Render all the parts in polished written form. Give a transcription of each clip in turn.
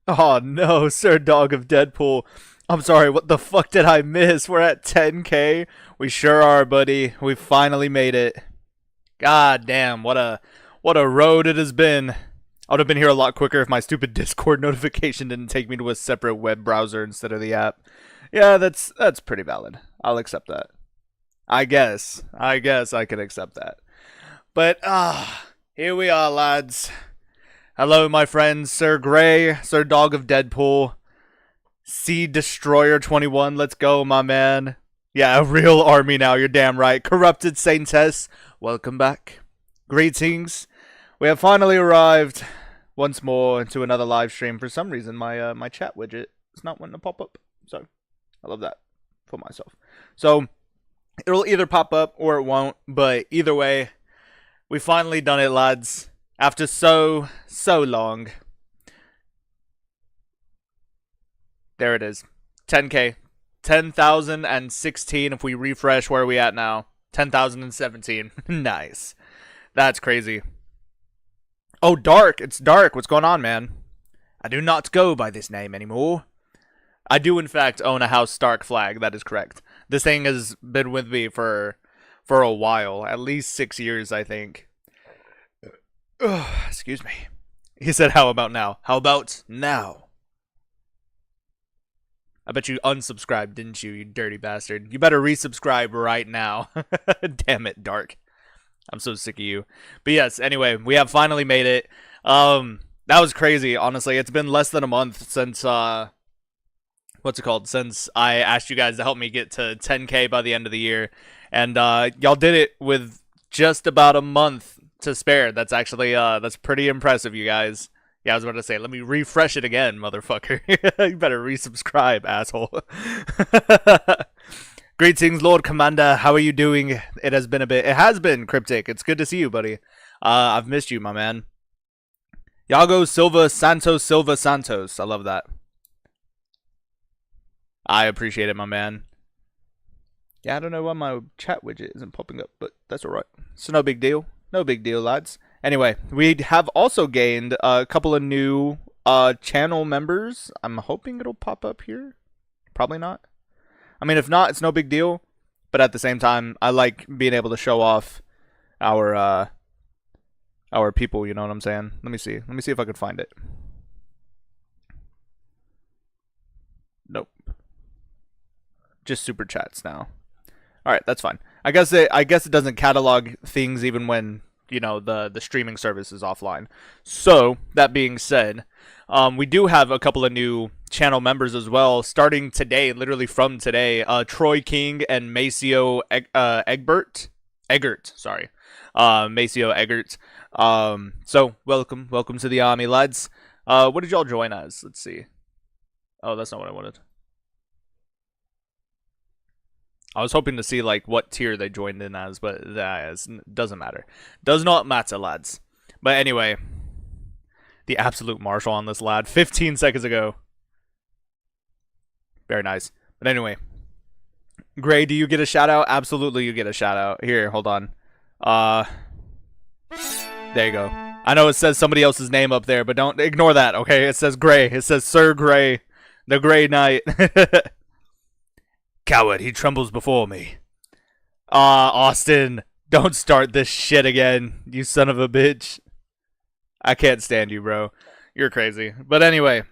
Oh no, Sir Dog of Deadpool. I'm sorry, what the fuck did I miss? We're at 10k. We sure are, buddy. We finally made it. God damn, what a road it has been. I would have been here a lot quicker if my stupid Discord notification didn't take me to a separate web browser instead of the app. Yeah, that's pretty valid. I'll accept that. I guess I can accept that. But here we are, lads. Hello, my friends, Sir Grey, Sir Dog of Deadpool, Sea Destroyer 21. Let's go, my man. Yeah, a real army now. You're damn right. Corrupted Saintess, welcome back. Greetings. We have finally arrived once more into another live stream. For some reason, my chat widget is not wanting to pop up. So, I love that for myself. So, it'll either pop up or it won't. But either way, we finally done it, lads. After so long. There it is. 10k. 10,016 if we refresh. Where are we at now? 10,017. Nice. That's crazy. Oh, Dark. It's Dark. What's going on, man? I do not go by this name anymore. I do, in fact, own a House Stark flag. That is correct. This thing has been with me for a while. At least 6 years, I think. Ugh, excuse me. He said, how about now? How about now? I bet you unsubscribed, didn't you, you dirty bastard? You better resubscribe right now. Damn it, Dark. I'm so sick of you. But yes, anyway, we have finally made it. That was crazy, honestly. It's been less than a month since, what's it called? Since I asked you guys to help me get to 10k by the end of the year. And, y'all did it with just about a month to spare. That's actually that's pretty impressive, you guys. Yeah, I was about to say, let me refresh it again, motherfucker. You better resubscribe, asshole. Greetings, Lord Commander. How are you doing? It has been a bit. It has been, Cryptic. It's good to see you, buddy. I've missed you, my man. Yago Silva Santos. I love that. I appreciate it, my man. Yeah, I don't know why my chat widget isn't popping up, but that's alright. So no big deal. No big deal, lads. Anyway, we have also gained a couple of new channel members. I'm hoping it'll pop up here. Probably not. I mean, if not, it's no big deal. But at the same time, I like being able to show off our people, you know what I'm saying? Let me see. Let me see if I can find it. Nope. Just super chats now. Alright, that's fine. I guess it doesn't catalog things even when, you know, the streaming service is offline. So, that being said, we do have a couple of new channel members as well, starting today, literally from today. Troy King and Maceo Eggert, sorry. Maceo Eggert. So, welcome to the army, lads. What did y'all join as? Let's see. Oh, that's not what I wanted. I was hoping to see, like, what tier they joined in as, but that doesn't matter. Does not matter, lads. But anyway, the absolute marshal on this lad, 15 seconds ago. Very nice. But anyway, Gray, do you get a shout-out? Absolutely, you get a shout-out. Here, hold on. There you go. I know it says somebody else's name up there, but don't ignore that, okay? It says Gray. It says Sir Gray, the Grey Knight. Coward, he trembles before me. Austin, don't start this shit again, you son of a bitch. I can't stand you, bro. You're crazy. But anyway,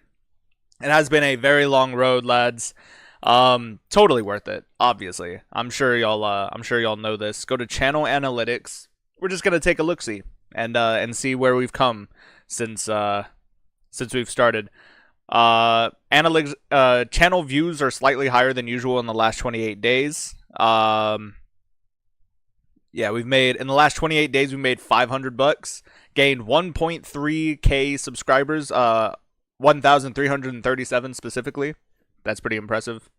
it has been a very long road, lads. Totally worth it, obviously. I'm sure y'all know this. Go to channel analytics. We're just gonna take a look-see and see where we've come since we've started. Analytics, channel views are slightly higher than usual in the last 28 days. Yeah, we've made, in the last 28 days, we made $500, gained 1.3k subscribers, 1,337 specifically. That's pretty impressive.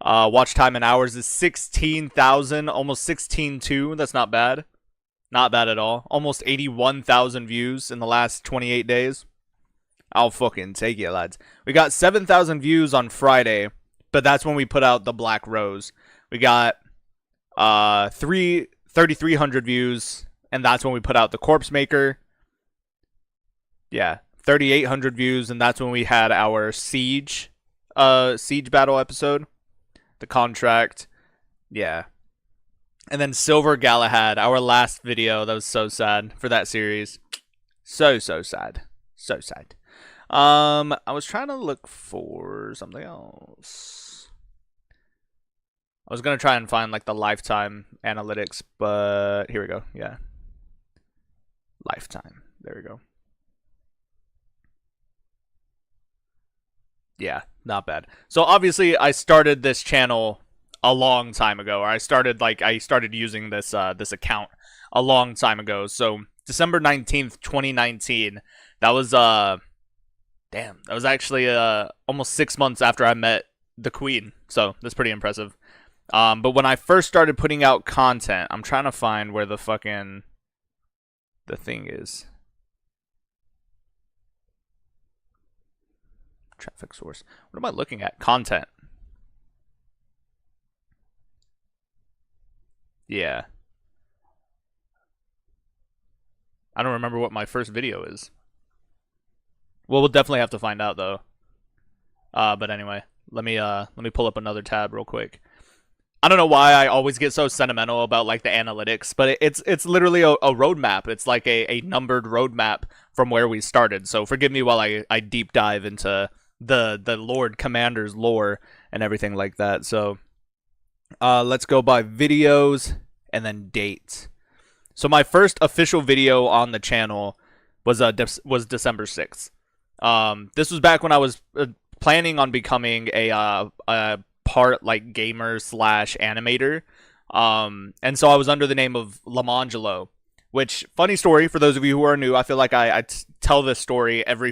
Watch time in hours is 16,000, almost 16.2. That's not bad. Not bad at all. Almost 81,000 views in the last 28 days. I'll fucking take it, lads. We got 7,000 views on Friday, but that's when we put out the Black Rose. We got 3,300 views, and that's when we put out the Corpse Maker. Yeah, 3,800 views, and that's when we had our siege battle episode, the contract. Yeah. And then Silver Galahad, our last video. That was so sad for that series. So sad. So sad. I was trying to look for something else. I was gonna try and find like the lifetime analytics, but here we go. Yeah. Lifetime. There we go. Yeah, not bad. So obviously I started this channel a long time ago, or I started using this this account a long time ago. So December 19th, 2019. That was damn, that was actually almost 6 months after I met the Queen. So that's pretty impressive. But when I first started putting out content, I'm trying to find where the fucking the thing is. Traffic source. What am I looking at? Content. Yeah. I don't remember what my first video is. Well, we'll definitely have to find out though. But anyway, let me pull up another tab real quick. I don't know why I always get so sentimental about like the analytics, but it's literally a roadmap. It's like a numbered roadmap from where we started. So forgive me while I deep dive into the Lord Commander's lore and everything like that. So let's go by videos and then dates. So my first official video on the channel was December 6th. This was back when I was planning on becoming a part like gamer slash animator. And so I was under the name of Lamangelo, which, funny story for those of you who are new, I feel like I tell this story every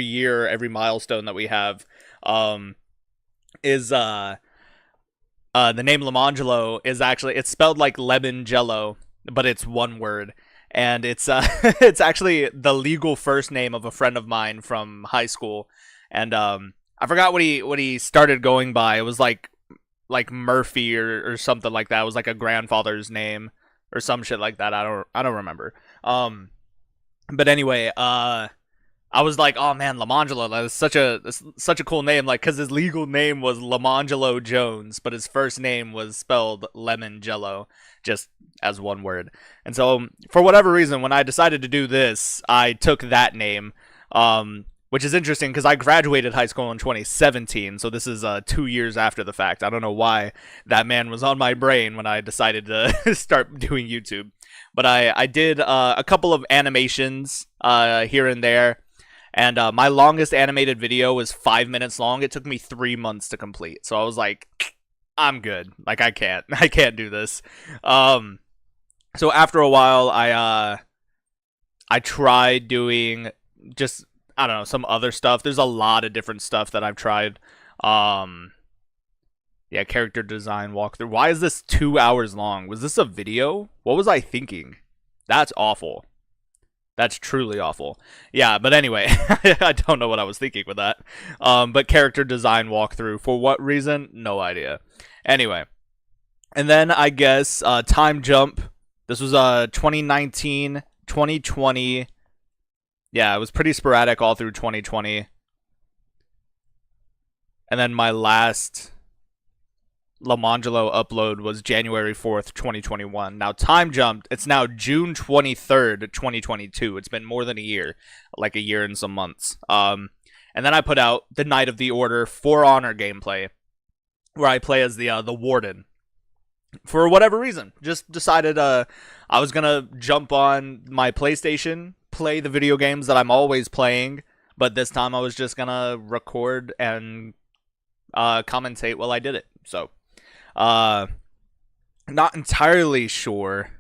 year, every milestone that we have, is the name Lamangelo is actually, it's spelled like lemon jello, but it's one word. And it's it's actually the legal first name of a friend of mine from high school. And I forgot what he started going by. It was like Murphy or something like that. It was like a grandfather's name or some shit like that. I don't remember. But anyway, I was like, oh man, Lamangelo, that's such a cool name, like, cause his legal name was Lamangelo Jones, but his first name was spelled Lemon Jello, just as one word. And so for whatever reason, when I decided to do this, I took that name, which is interesting because I graduated high school in 2017, so this is 2 years after the fact. I don't know why that man was on my brain when I decided to start doing YouTube. But I did a couple of animations here and there, and my longest animated video was 5 minutes long. It took me 3 months to complete, so I was like, I'm good. Like, I can't do this. So after a while, I tried doing just, I don't know, some other stuff. There's a lot of different stuff that I've tried. Yeah, character design walkthrough. Why is this 2 hours long? Was this a video? What was I thinking? That's awful. That's truly awful. Yeah, but anyway, I don't know what I was thinking with that. But character design walkthrough. For what reason? No idea. Anyway. And then I guess time jump. This was 2019, 2020. Yeah, it was pretty sporadic all through 2020. And then my last Lamangelo upload was January 4th, 2021. Now, time jumped. It's now June 23rd, 2022. It's been more than a year, like a year and some months. And then I put out the Knight of the Order For Honor gameplay, where I play as the Warden. For whatever reason, just decided I was gonna jump on my PlayStation, play the video games that I'm always playing, but this time I was just gonna record and commentate while I did it. So, not entirely sure.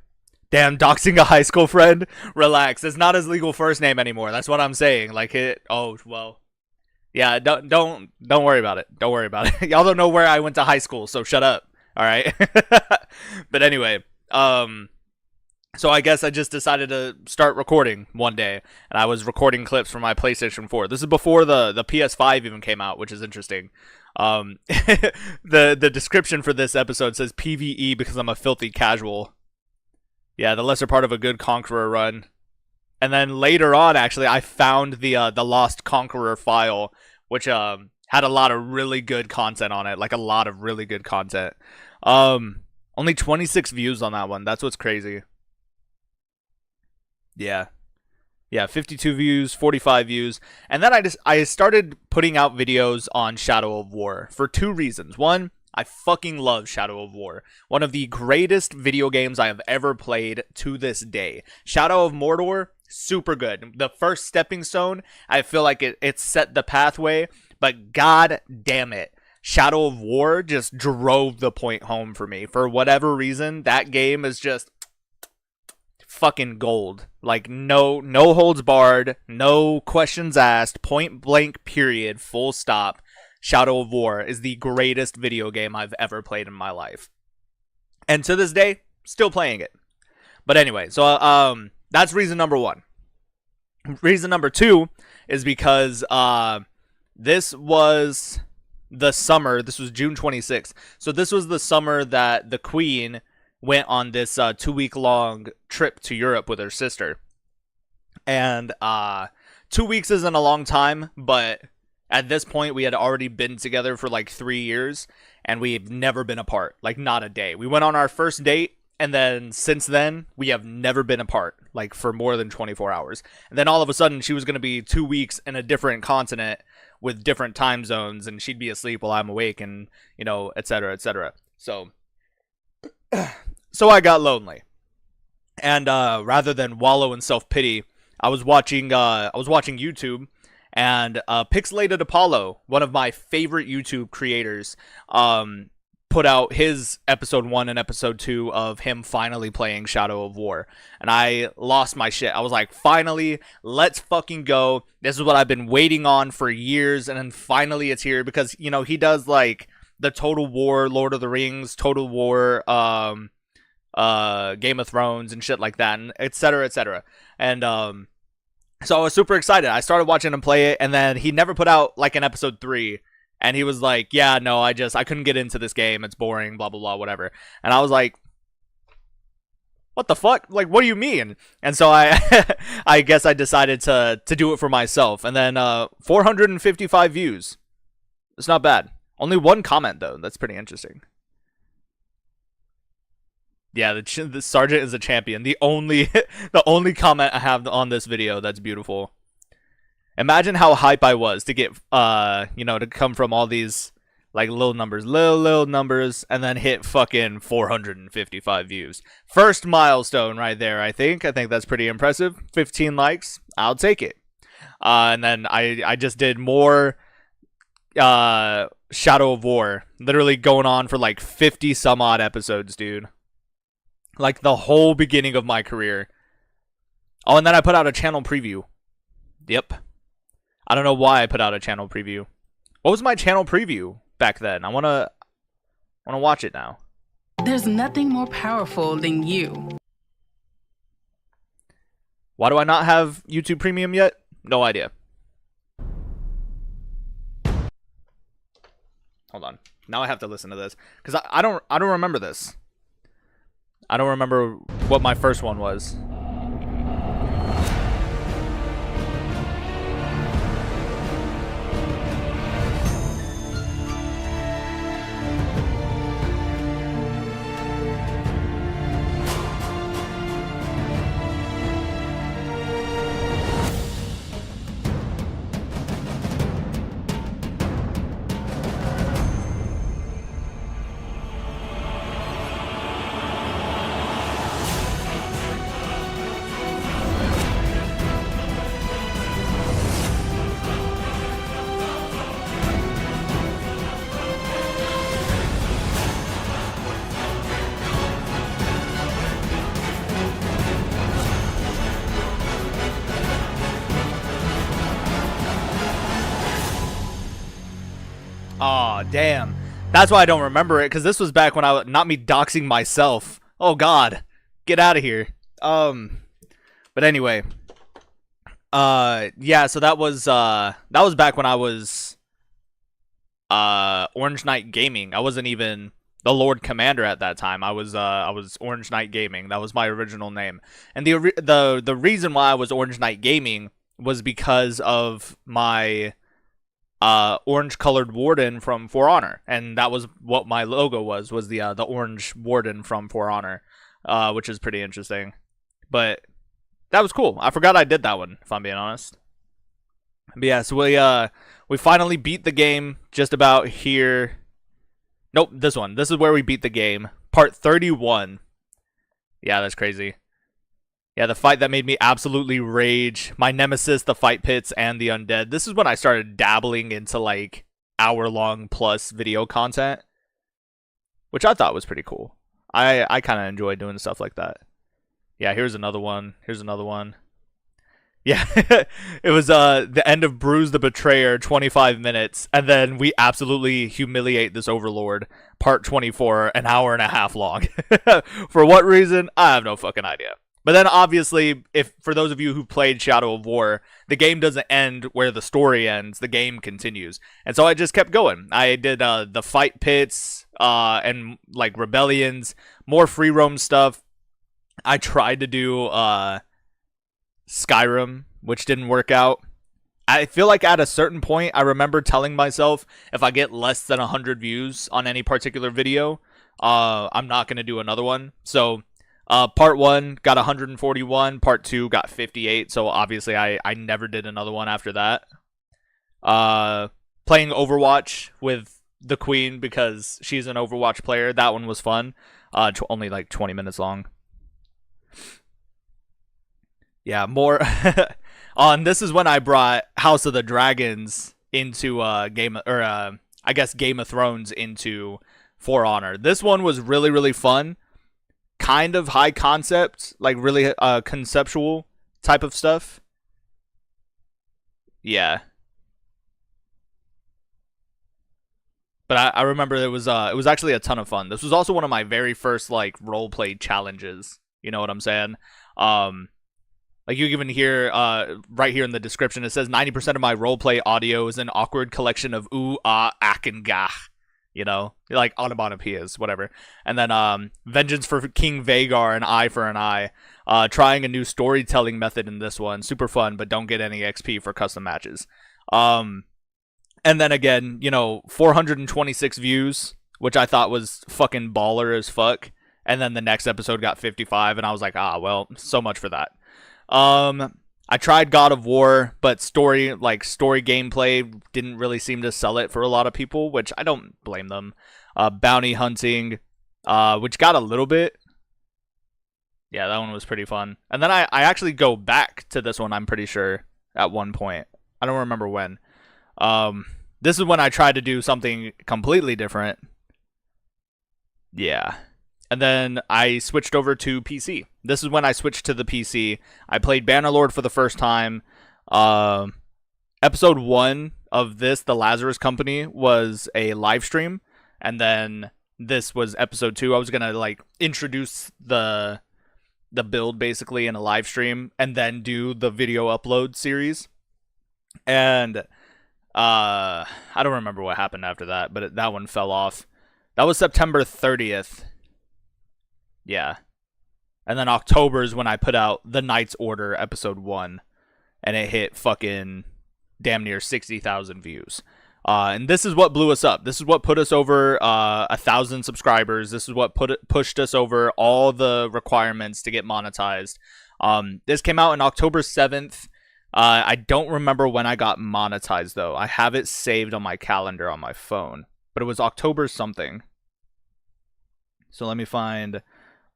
Damn, doxing a high school friend? Relax, it's not his legal first name anymore. That's what I'm saying. Like, it. Oh well. Yeah, don't worry about it. Don't worry about it. Y'all don't know where I went to high school, so shut up. All right. But anyway, so I guess I just decided to start recording one day, and I was recording clips from my PlayStation 4. This is before the PS5 even came out, which is interesting. The description for this episode says PvE because I'm a filthy casual. Yeah, the lesser part of a good Conqueror run. And then later on, actually, I found the Lost Conqueror file, which had a lot of really good content on it, like a lot of really good content. Only 26 views on that one. That's what's crazy. Yeah. Yeah, 52 views, 45 views. And then I started putting out videos on Shadow of War for two reasons. One, I fucking love Shadow of War. One of the greatest video games I have ever played to this day. Shadow of Mordor, super good. The first stepping stone, I feel like it set the pathway, but god damn it. Shadow of War just drove the point home for me. For whatever reason, that game is just fucking gold. Like no holds barred, no questions asked, point blank period, full stop. Shadow of War is the greatest video game I've ever played in my life. And to this day, still playing it. But anyway, so that's reason number one. Reason number two is because this was the summer. This was June 26th. So this was the summer that the Queen went on this 2-week-long trip to Europe with her sister. And 2 weeks isn't a long time, but at this point we had already been together for like 3 years, and we've never been apart, like not a day. We went on our first date, and then since then we have never been apart, like for more than 24 hours. And then all of a sudden she was going to be 2 weeks in a different continent with different time zones, and she'd be asleep while I'm awake, and you know, etc., etc. So I got lonely, and rather than wallow in self-pity, I was watching YouTube, and Pixelated Apollo, one of my favorite YouTube creators, put out his episode 1 and episode 2 of him finally playing Shadow of War. And I lost my shit. I was like, finally, let's fucking go. This is what I've been waiting on for years, and then finally it's here, because, you know, he does like the Total War, Lord of the Rings, Total War, Game of Thrones and shit like that, and etc., etc. And so I was super excited. I started watching him play it, and then he never put out like an episode 3. And he was like, yeah, no, I couldn't get into this game. It's boring, blah, blah, blah, whatever. And I was like, what the fuck? Like, what do you mean? And so I guess I decided to do it for myself. And then 455 views. It's not bad. Only one comment, though. That's pretty interesting. Yeah, the sergeant is a champion. The only comment I have on this video that's beautiful. Imagine how hype I was to get, to come from all these, like, little numbers, and then hit fucking 455 views. First milestone right there, I think. I think that's pretty impressive. 15 likes. I'll take it. And then I just did more Shadow of War. Literally going on for, like, 50 some odd episodes, dude. Like, the whole beginning of my career. Oh, and then I put out a channel preview. Yep. I don't know why I put out a channel preview. What was my channel preview back then? I wanna watch it now. There's nothing more powerful than you. Why do I not have YouTube Premium yet? No idea. Hold on. Now I have to listen to this, because I don't remember this. I don't remember what my first one was. Aw, damn. That's why I don't remember it, because this was back when not me doxing myself. Oh god. Get out of here. But anyway. Yeah, so that was back when I was Orange Knight Gaming. I wasn't even the Lord Commander at that time. I was Orange Knight Gaming. That was my original name. And the reason why I was Orange Knight Gaming was because of my orange colored warden from For Honor, and that was what my logo was the orange warden from For Honor, which is pretty interesting. But that was cool. I forgot I did that one, if I'm being honest. But yeah, so we finally beat the game just about here. Nope, this one. This is where we beat the game. Part 31. Yeah, that's crazy. Yeah, the fight that made me absolutely rage. My nemesis, the fight pits, and the undead. This is when I started dabbling into like hour-long plus video content, which I thought was pretty cool. I kind of enjoy doing stuff like that. Yeah, here's another one. Here's another one. Yeah, it was the end of Bruise the Betrayer, 25 minutes, and then we absolutely humiliate this overlord, part 24, an hour and a half long. For what reason? I have no fucking idea. But then obviously, if for those of you who played Shadow of War, the game doesn't end where the story ends, the game continues. And so I just kept going. I did the fight pits and like rebellions, more free roam stuff. I tried to do Skyrim, which didn't work out. I feel like at a certain point, I remember telling myself if I get less than 100 views on any particular video, I'm not going to do another one. So part 1 got 141, part 2 got 58, so obviously I never did another one after that. Playing Overwatch with the Queen because she's an Overwatch player, that one was fun. Only like 20 minutes long. Yeah, more on this is when I brought House of the Dragons into Game of Thrones into For Honor. This one was really, really fun. Kind of high concept, like really conceptual type of stuff. Yeah. But I remember it was actually a ton of fun. This was also one of my very first like roleplay challenges. You know what I'm saying? Like you even hear right here in the description, it says 90% of my roleplay audio is an awkward collection of ooh, ah, ack, and gah. You know, like onomatopoeias, whatever. And then vengeance for King Vagar, an eye for an eye. Trying a new storytelling method in this one, super fun, but don't get any XP for custom matches. And then again, 426 views, which I thought was fucking baller as fuck. And then the next episode got 55, and I was like, well, so much for that. I tried God of War, but story gameplay didn't really seem to sell it for a lot of people, which I don't blame them. Bounty hunting, which got a little bit. Yeah, that one was pretty fun. And then I actually go back to this one, I'm pretty sure, at one point. I don't remember when. This is when I tried to do something completely different. Yeah. And then I switched over to PC. This is when I switched to the PC. I played Bannerlord for the first time. Episode 1 of this, The Lazarus Company, was a live stream. And then this was episode 2. I was going to introduce the build basically in a live stream and then do the video upload series. And I don't remember what happened after that, but that one fell off. That was September 30th. Yeah. And then October is when I put out The Knight's Order episode 1, and it hit fucking damn near 60,000 views. And this is what blew us up. This is what put us over 1,000 subscribers. This is what pushed us over all the requirements to get monetized. This came out on October 7th. I don't remember when I got monetized, though. I have it saved on my calendar on my phone, but it was October something. So let me find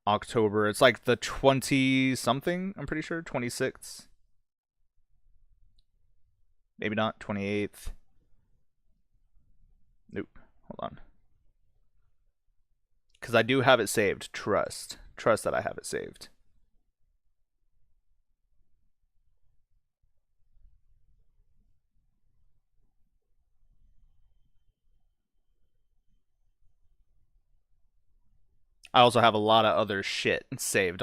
October. It's like the 20 something, I'm pretty sure. 26th. Maybe not. 28th. Nope. Hold on. Because I do have it saved. Trust that I have it saved. I also have a lot of other shit saved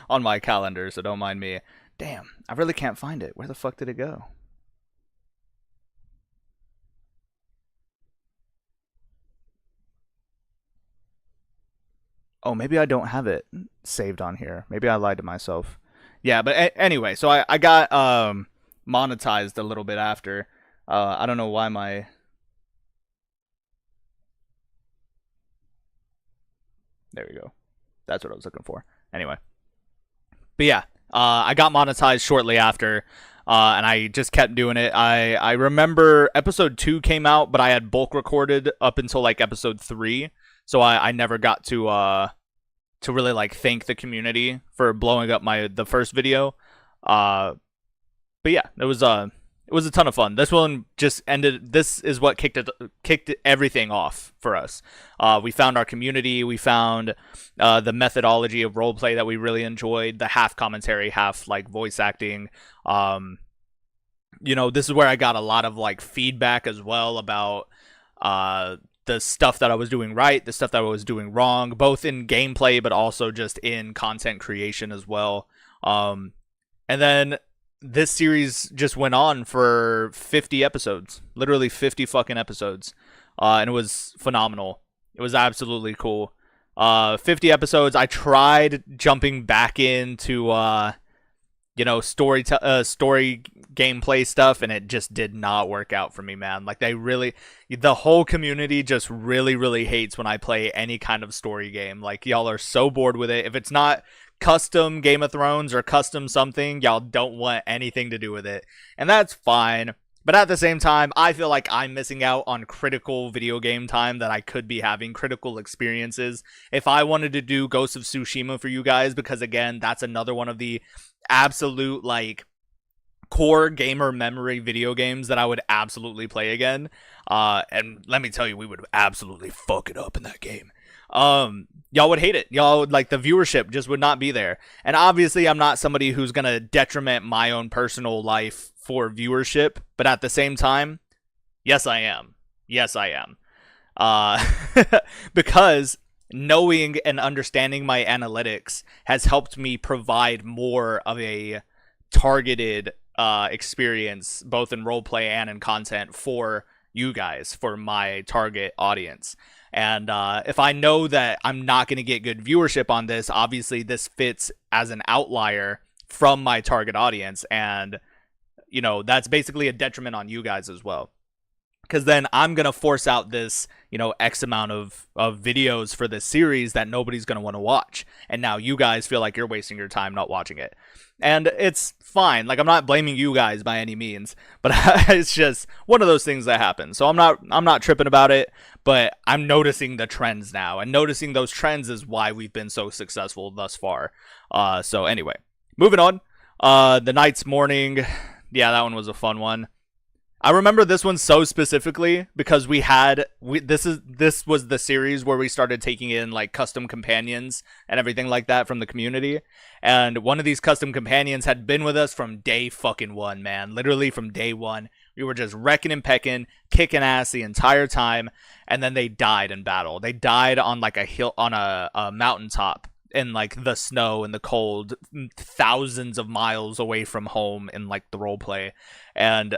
on my calendar, so don't mind me. Damn, I really can't find it. Where the fuck did it go? Oh, maybe I don't have it saved on here. Maybe I lied to myself. Yeah, but anyway, so I got monetized a little bit after. I don't know why my. There we go. That's what I was looking for. Anyway, but yeah, I got monetized shortly after, and I just kept doing it. I remember episode 2 came out, but I had bulk recorded up until like episode 3, so I never got to really like thank the community for blowing up the first video. But yeah, it was a ton of fun. This one just ended. This is what kicked everything off for us. We found our community. We found the methodology of roleplay that we really enjoyed. The half commentary, half like voice acting. This is where I got a lot of like feedback as well about the stuff that I was doing right, the stuff that I was doing wrong, both in gameplay but also just in content creation as well. And then this series just went on for 50 episodes, literally 50 fucking episodes, and it was phenomenal. It was absolutely cool. 50 episodes. I tried jumping back into story gameplay stuff, and it just did not work out for me, man. Like the whole community just really hates when I play any kind of story game. Like, y'all are so bored with it. If it's not custom Game of Thrones or custom something, y'all don't want anything to do with it, and that's fine. But at the same time, I feel like I'm missing out on critical video game time that I could be having, critical experiences, if I wanted to do Ghost of Tsushima for you guys, because again, that's another one of the absolute like core gamer memory video games that I would absolutely play again. And let me tell you, we would absolutely fuck it up in that game. Y'all would hate it. Y'all would, like, the viewership just would not be there. And obviously I'm not somebody who's gonna detriment my own personal life for viewership, but at the same time, yes I am. Because knowing and understanding my analytics has helped me provide more of a targeted experience, both in roleplay and in content, for you guys, for my target audience. And if I know that I'm not going to get good viewership on this, obviously this fits as an outlier from my target audience, and that's basically a detriment on you guys as well. Because then I'm going to force out this, X amount of videos for this series that nobody's going to want to watch. And now you guys feel like you're wasting your time not watching it. And it's fine. Like, I'm not blaming you guys by any means, but it's just one of those things that happen. So I'm not tripping about it, but I'm noticing the trends now. And noticing those trends is why we've been so successful thus far. So anyway, moving on. The Night's Morning. Yeah, that one was a fun one. I remember this one so specifically because this was the series where we started taking in like custom companions and everything like that from the community. And one of these custom companions had been with us from day fucking one, man. Literally from day one. We were just wrecking and pecking, kicking ass the entire time, and then they died in battle. They died on like a hill, on a mountaintop, in like the snow and the cold, thousands of miles away from home in like the role play. And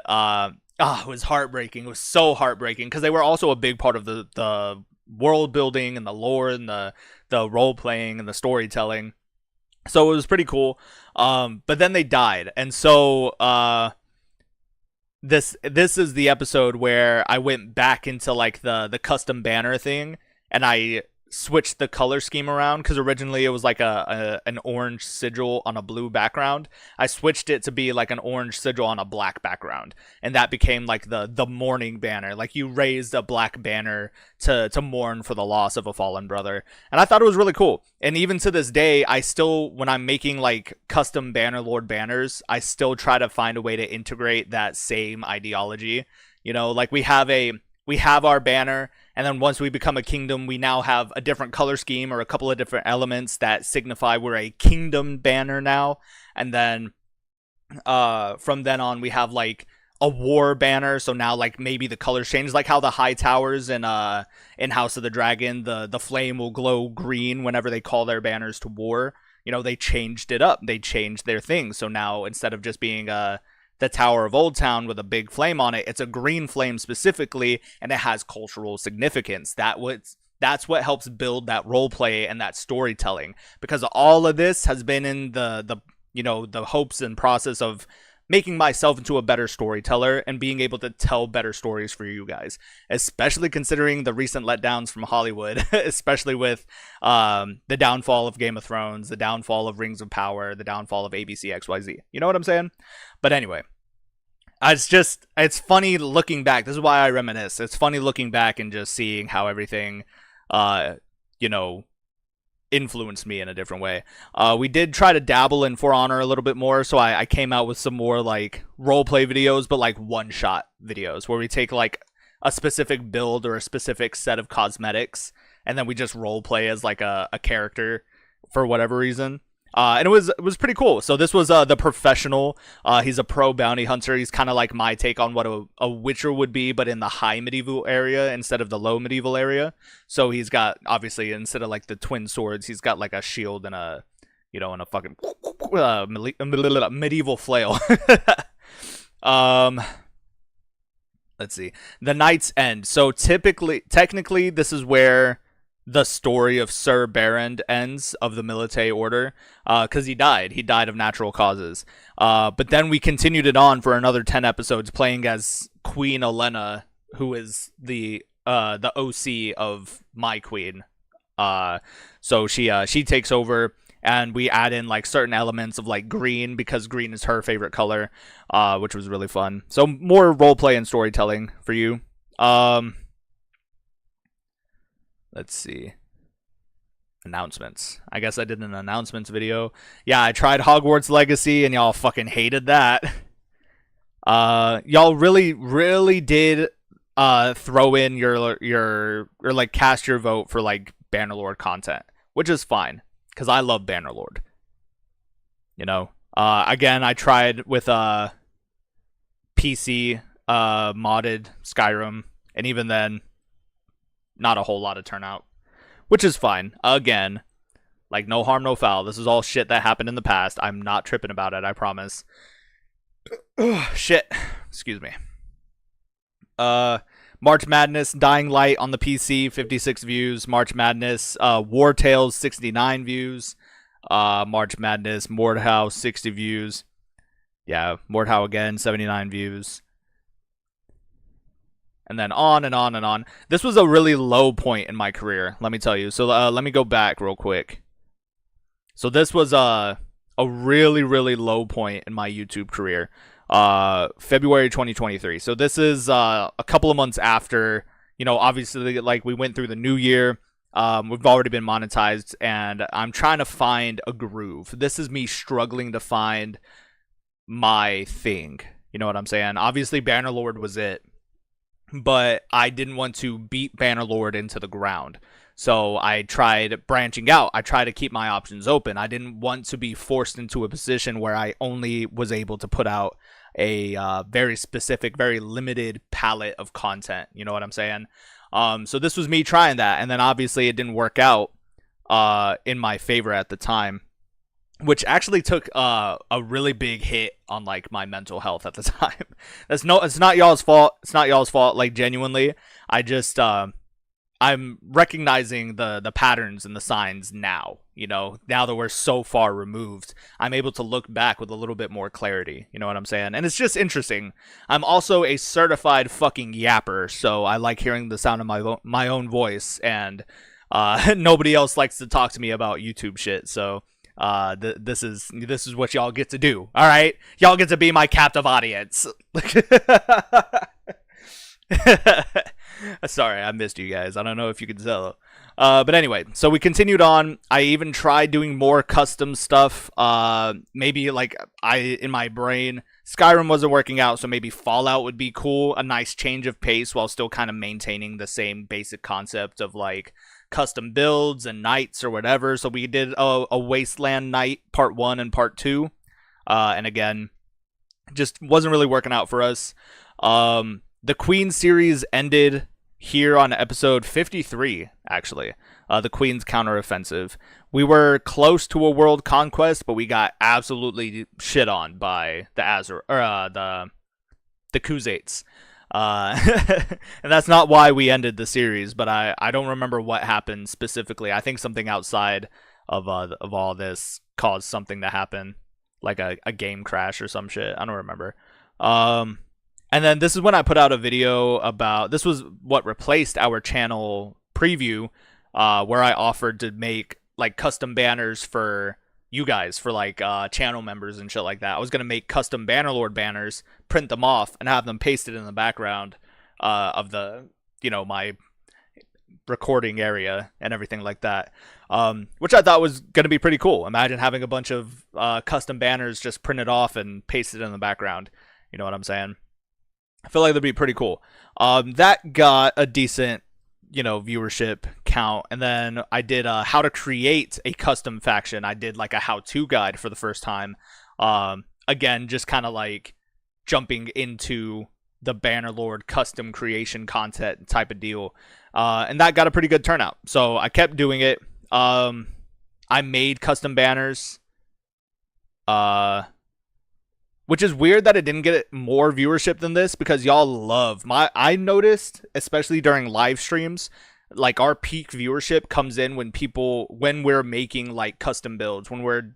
it was heartbreaking. It was so heartbreaking because they were also a big part of the world building and the lore and the role playing and the storytelling. So it was pretty cool. But then they died, and so this is the episode where I went back into like the custom banner thing, and I switched the color scheme around, because originally it was like an orange sigil on a blue background. I switched it to be like an orange sigil on a black background, and that became like the mourning banner. Like, you raised a black banner to mourn for the loss of a fallen brother, and I thought it was really cool. And even to this day, I still, when I'm making like custom Bannerlord banners, I still try to find a way to integrate that same ideology. Like, we have our banner, and then once we become a kingdom, we now have a different color scheme or a couple of different elements that signify we're a kingdom banner now. And then from then on, we have like a war banner. So now like maybe the colors change, like how the high towers in House of the Dragon, the flame will glow green whenever they call their banners to war. They changed it up. They changed their thing. So now, instead of just being the Tower of Old Town with a big flame on it, it's a green flame specifically, and it has cultural significance. That's what helps build that role play and that storytelling, because all of this has been in the the hopes and process of making myself into a better storyteller and being able to tell better stories for you guys, especially considering the recent letdowns from Hollywood, especially with the downfall of Game of Thrones, the downfall of Rings of Power, the downfall of ABC XYZ. You know what I'm saying? But anyway, it's funny looking back. This is why I reminisce. It's funny looking back and just seeing how everything, you know, influenced me in a different way. We did try to dabble in For Honor a little bit more, so I came out with some more like roleplay videos, but like one-shot videos where we take like a specific build or a specific set of cosmetics, and then we just roleplay as like a character for whatever reason. And it was pretty cool. So this was the professional. He's a pro bounty hunter. He's kind of like my take on what a witcher would be, but in the high medieval area instead of the low medieval area. So he's got, obviously, instead of like the twin swords, he's got like a shield and a, and a fucking medieval flail. Let's see. The Knight's End. So technically, this is where the story of Sir Berend ends, of the Military Order, because he died of natural causes. But then we continued it on for another 10 episodes, playing as Queen Olenna, who is the OC of my queen. So she takes over, and we add in like certain elements of like green, because green is her favorite color, which was really fun. So more roleplay and storytelling for you. Let's see. Announcements. I guess I did an announcements video. Yeah, I tried Hogwarts Legacy and y'all fucking hated that. Y'all really did throw in your or like cast your vote for like Bannerlord content, which is fine, because I love Bannerlord. Again, I tried with PC modded Skyrim, and even then, not a whole lot of turnout, which is fine. Again, like, no harm, no foul. This is all shit that happened in the past. I'm not tripping about it, I promise. Shit. Excuse me. March Madness, Dying Light on the PC, 56 views. March Madness, War Tales, 69 views. March Madness, Mordhau, 60 views. Yeah, Mordhau again, 79 views. And then on and on and on. This was a really low point in my career, let me tell you. So let me go back real quick. So this was a really, really low point in my YouTube career. February 2023. So this is a couple of months after, obviously, like, we went through the new year. We've already been monetized, and I'm trying to find a groove. This is me struggling to find my thing. You know what I'm saying? Obviously, Bannerlord was it. But I didn't want to beat Bannerlord into the ground. So I tried branching out. I tried to keep my options open. I didn't want to be forced into a position where I only was able to put out a very specific, very limited palette of content. You know what I'm saying? So this was me trying that. And then obviously it didn't work out in my favor at the time, which actually took a really big hit on like my mental health at the time. It's not y'all's fault. It's not y'all's fault. Like, genuinely, I just I'm recognizing the patterns and the signs now. Now that we're so far removed, I'm able to look back with a little bit more clarity. You know what I'm saying? And it's just interesting. I'm also a certified fucking yapper, so I like hearing the sound of my own voice, and nobody else likes to talk to me about YouTube shit. So this is what y'all get to do. All right, y'all get to be my captive audience. Sorry, I missed you guys. I don't know if you can tell. But anyway, so we continued on. I even tried doing more custom stuff. Maybe like in my brain, Skyrim wasn't working out, so maybe Fallout would be cool. A nice change of pace while still kind of maintaining the same basic concept of like custom builds and knights or whatever. So we did a Wasteland Knight Part 1 and Part 2. And again, just wasn't really working out for us. The Queen series ended here on episode 53, actually. The Queen's counteroffensive. We were close to a world conquest, but we got absolutely shit on by the the Khuzaits. Uh, and that's not why we ended the series, but I don't remember what happened specifically. I think something outside of all this caused something to happen, like a game crash or some shit. I don't remember. Um, and then this is when I put out a video about, this was what replaced our channel preview, where I offered to make like custom banners for you guys, for like channel members and shit like that. I was gonna make custom Bannerlord banners, print them off, and have them pasted in the background of the, my recording area and everything like that, which I thought was gonna be pretty cool. Imagine having a bunch of custom banners just printed off and pasted in the background. You know what I'm saying? I feel like that'd be pretty cool. That got a decent, viewership count. And then I did how to create a custom faction. I did like a how-to guide for the first time. Again, just kind of like jumping into the Bannerlord custom creation content type of deal. And that got a pretty good turnout. So I kept doing it. I made custom banners. Which is weird that it didn't get more viewership than this, because y'all love I noticed, especially during live streams, like our peak viewership comes in when we're making like custom builds, when we're,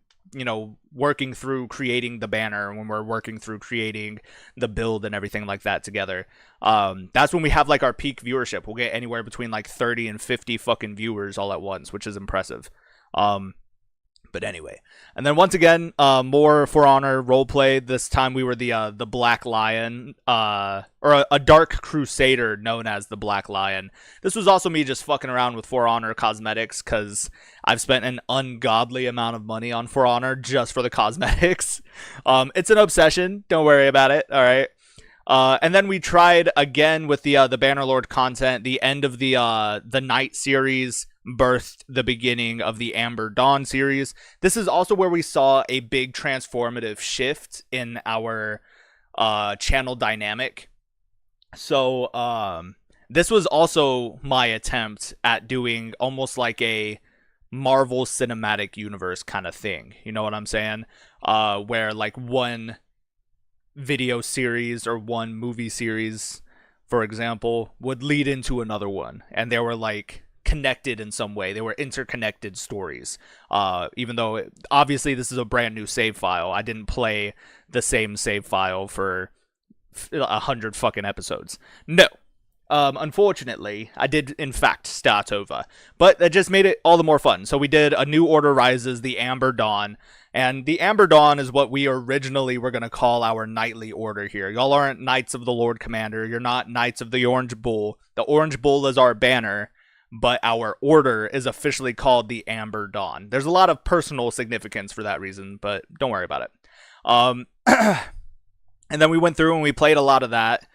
working through creating the banner, when we're working through creating the build and everything like that together. That's when we have like our peak viewership. We'll get anywhere between like 30 and 50 fucking viewers all at once, which is impressive. But anyway, and then once again, more For Honor roleplay. This time we were the Black Lion, or a Dark Crusader known as the Black Lion. This was also me just fucking around with For Honor cosmetics, because I've spent an ungodly amount of money on For Honor just for the cosmetics. It's an obsession. Don't worry about it. All right. And then we tried again with the Bannerlord content. The end of the Night series birthed the beginning of the Amber Dawn series. This is also where we saw a big transformative shift in our channel dynamic. So this was also my attempt at doing almost like a Marvel Cinematic Universe kind of thing. You know what I'm saying? Where like one video series or one movie series, for example, would lead into another one, and they were like connected in some way. They were interconnected stories. Even though obviously this is a brand new save file, I didn't play the same save file for 100 fucking episodes. No. Unfortunately, I did in fact start over, but that just made it all the more fun. So we did A New Order Rises, the Amber Dawn, and the Amber Dawn is what we originally were going to call our knightly order here. Y'all aren't Knights of the Lord Commander. You're not Knights of the Orange Bull. The Orange Bull is our banner, but our order is officially called the Amber Dawn. There's a lot of personal significance for that reason, but don't worry about it. And then we went through and we played a lot of that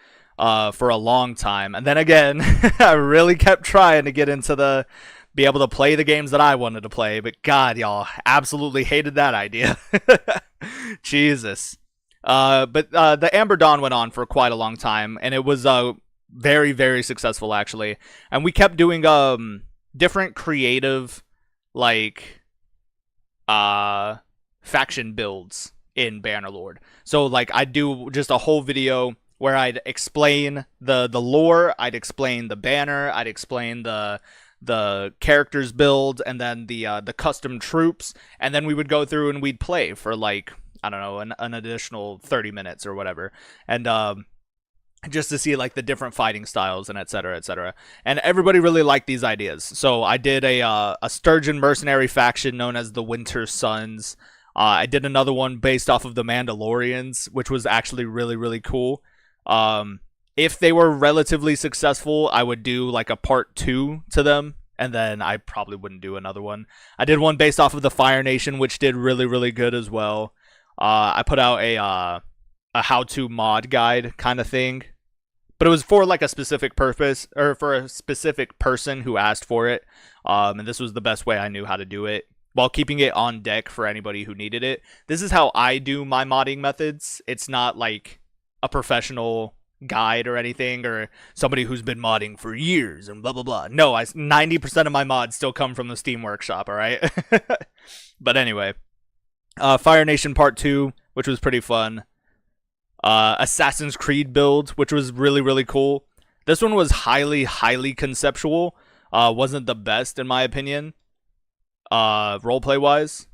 for a long time. And then again, I really kept trying to get into be able to play the games that I wanted to play, but God, y'all absolutely hated that idea. Jesus. But the Amber Dawn went on for quite a long time, and it was very, very successful, actually. And we kept doing different creative, like, faction builds in Bannerlord. So, like, I'd do just a whole video where I'd explain the lore, I'd explain the banner, I'd explain the characters build, and then the custom troops, and then we would go through and we'd play for like, I don't know, an additional 30 minutes or whatever, and just to see like the different fighting styles and etc. etc. And everybody really liked these ideas. So I did a Sturgeon mercenary faction known as the Winter Suns. I did another one based off of the Mandalorians, which was actually really, really cool. If they were relatively successful, I would do like a part 2 to them, and then I probably wouldn't do another one. I did one based off of the Fire Nation, which did really, really good as well. I put out a how-to mod guide kind of thing, but it was for like a specific purpose, or for a specific person who asked for it. And this was the best way I knew how to do it, while keeping it on deck for anybody who needed it. This is how I do my modding methods. It's not like a professional guide or anything, or somebody who's been modding for years and blah blah blah. No, 90% of my mods still come from the Steam Workshop, alright? But anyway, Fire Nation Part 2, which was pretty fun. Assassin's Creed build, which was really, really cool. This one was highly, highly conceptual. Wasn't the best in my opinion, roleplay wise,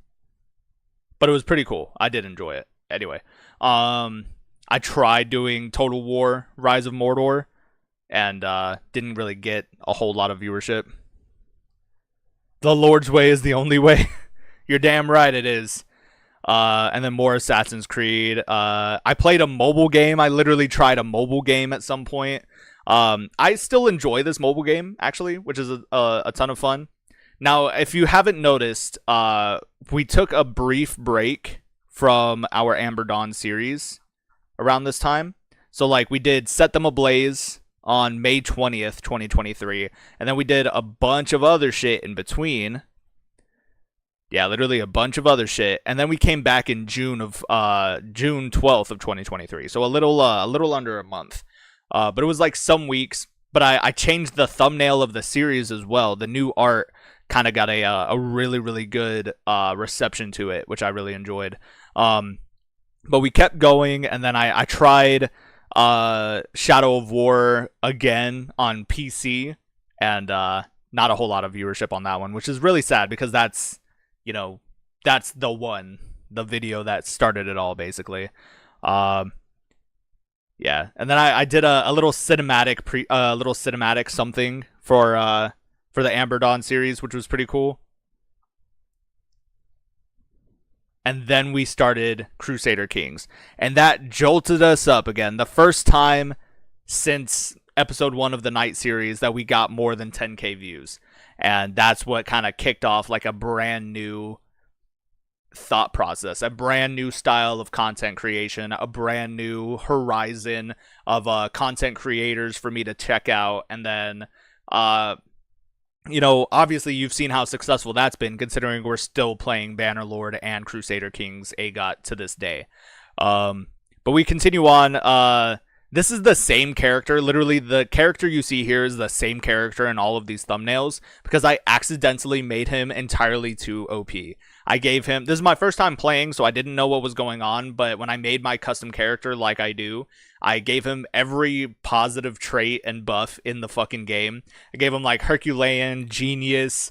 but it was pretty cool. I did enjoy it. Anyway, I tried doing Total War Rise of Mordor and didn't really get a whole lot of viewership. The Lord's way is the only way. You're damn right it is. And then more Assassin's Creed. I played a mobile game. I literally tried a mobile game at some point. I still enjoy this mobile game, actually, which is a ton of fun. Now, if you haven't noticed, we took a brief break from our Amber Dawn series around this time. So, like, we did Set Them Ablaze on May 20th, 2023. And then we did a bunch of other shit in between. Yeah, literally a bunch of other shit. And then we came back in June 12th of 2023. So a little under a month. But it was like some weeks. But I changed the thumbnail of the series as well. The new art kind of got a really, really good reception to it, which I really enjoyed. But we kept going, and then I tried Shadow of War again on PC, and not a whole lot of viewership on that one, which is really sad because that's the video that started it all, basically. Yeah, and then I did a little cinematic something for the Amber Dawn series, which was pretty cool. And then we started Crusader Kings, and that jolted us up again. The first time since episode 1 of the Night series that we got more than 10k views. And that's what kind of kicked off like a brand new thought process, a brand new style of content creation, a brand new horizon of content creators for me to check out. And then, obviously you've seen how successful that's been, considering we're still playing Bannerlord and Crusader Kings AGOT to this day. But we continue on. This is the same character. Literally, the character you see here is the same character in all of these thumbnails because I accidentally made him entirely too OP. I gave him... This is my first time playing, so I didn't know what was going on, but when I made my custom character like I do, I gave him every positive trait and buff in the fucking game. I gave him, like, Herculean, genius,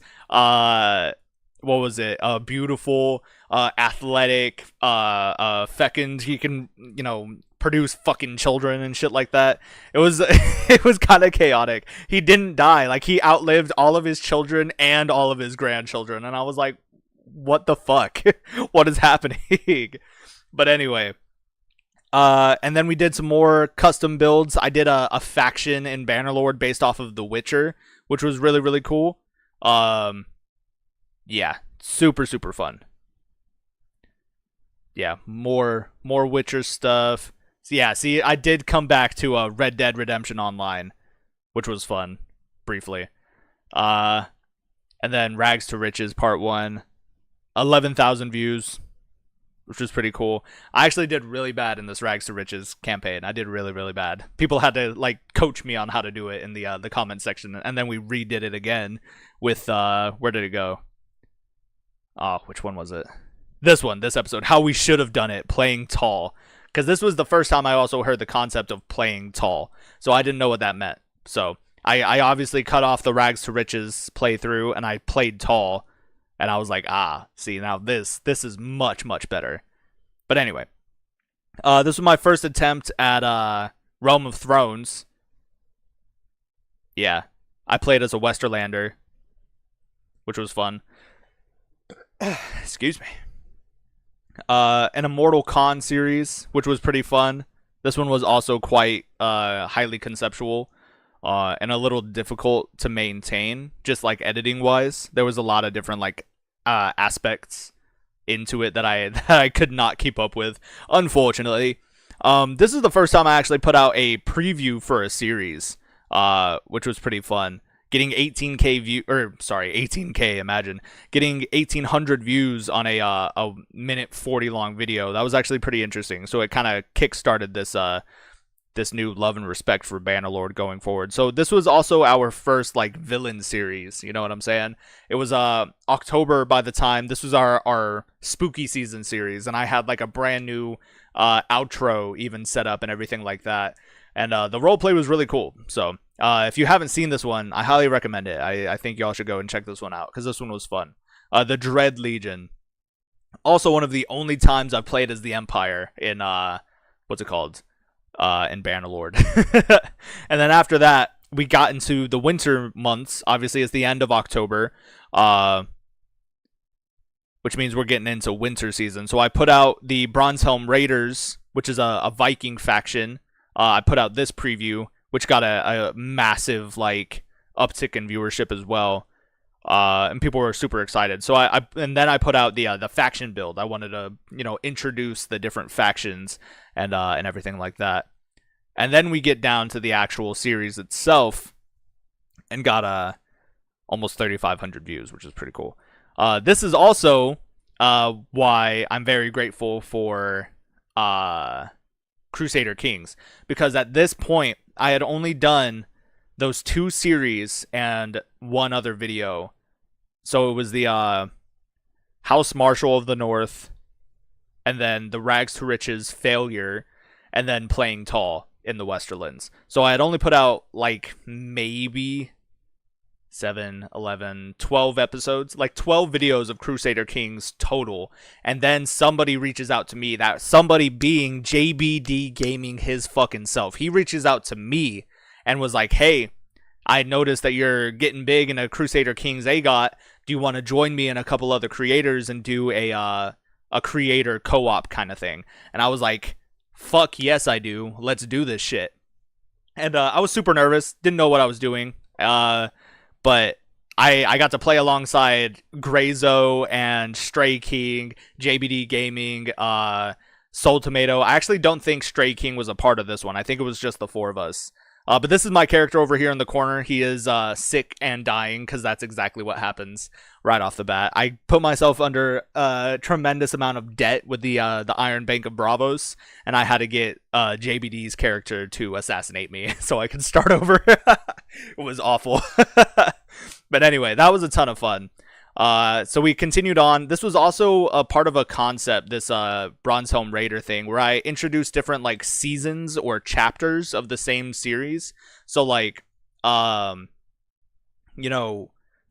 beautiful, athletic, fecund. He can, produce fucking children and shit like that. It was it was kind of chaotic. He didn't die. Like, he outlived all of his children and all of his grandchildren, and I was like, what the fuck? What is happening? But anyway, and then we did some more custom builds. I did a faction in Bannerlord based off of The Witcher, which was really, really cool. Yeah, super, super fun. Yeah, more Witcher stuff. So yeah, see, I did come back to Red Dead Redemption Online, which was fun, briefly. And then Rags to Riches Part 1, 11,000 views, which was pretty cool. I actually did really bad in this Rags to Riches campaign. I did really, really bad. People had to, like, coach me on how to do it in the comment section, and then we redid it again with, where did it go? Oh, which one was it? This episode, how we should have done it, playing tall. Because this was the first time I also heard the concept of playing tall. So I didn't know what that meant. So I obviously cut off the Rags to Riches playthrough, and I played tall. And I was like, see, now this is much, much better. But anyway, this was my first attempt at Realm of Thrones. Yeah, I played as a Westerlander, which was fun. Excuse me. An Immortal Con series, which was pretty fun. This one was also quite highly conceptual and a little difficult to maintain, just like editing wise. There was a lot of different like aspects into it that I could not keep up with, unfortunately. This is the first time I actually put out a preview for a series, which was pretty fun. Getting 18k, imagine. Getting 1,800 views on a minute 40 long video. That was actually pretty interesting. So it kind of kick-started this this new love and respect for Bannerlord going forward. So this was also our first like villain series, you know what I'm saying? It was October by the time this was our spooky season series, and I had like a brand new outro even set up and everything like that. And the roleplay was really cool. So if you haven't seen this one, I highly recommend it. I think y'all should go and check this one out because this one was fun. The Dread Legion. Also one of the only times I've played as the Empire in what's it called? In Bannerlord. And then after that, we got into the winter months. Obviously, it's the end of October, which means we're getting into winter season. So I put out the Bronzehelm Raiders, which is a Viking faction. I put out this preview, which got a massive like uptick in viewership as well. And people were super excited. So and then I put out the faction build. I wanted to, introduce the different factions and everything like that. And then we get down to the actual series itself and got almost 3,500 views, which is pretty cool. This is also why I'm very grateful for Crusader Kings, because at this point I had only done those 2 series and one other video. So it was the House Marshal of the North, and then the Rags to Riches Failure, and then Playing Tall in the Westerlands. So I had only put out like maybe 7, 11, 12 episodes, like 12 videos of Crusader Kings total. And then somebody reaches out to me, that somebody being JBD Gaming his fucking self. He reaches out to me and was like, hey, I noticed that you're getting big in a Crusader Kings AGOT. Do you want to join me and a couple other creators and do a creator co-op kind of thing? And I was like, fuck yes, I do. Let's do this shit. And I was super nervous. Didn't know what I was doing. But I got to play alongside Grayzo and Stray King, JBD Gaming, Soul Tomato. I actually don't think Stray King was a part of this one. I think it was just the 4 of us. But this is my character over here in the corner. He is sick and dying, because that's exactly what happens right off the bat. I put myself under a tremendous amount of debt with the Iron Bank of Bravos, and I had to get JBD's character to assassinate me so I could start over. It was awful. But anyway, that was a ton of fun. So we continued on. This was also a part of a concept, this Bronzehelm Raider thing, where I introduced different like seasons or chapters of the same series. So like, the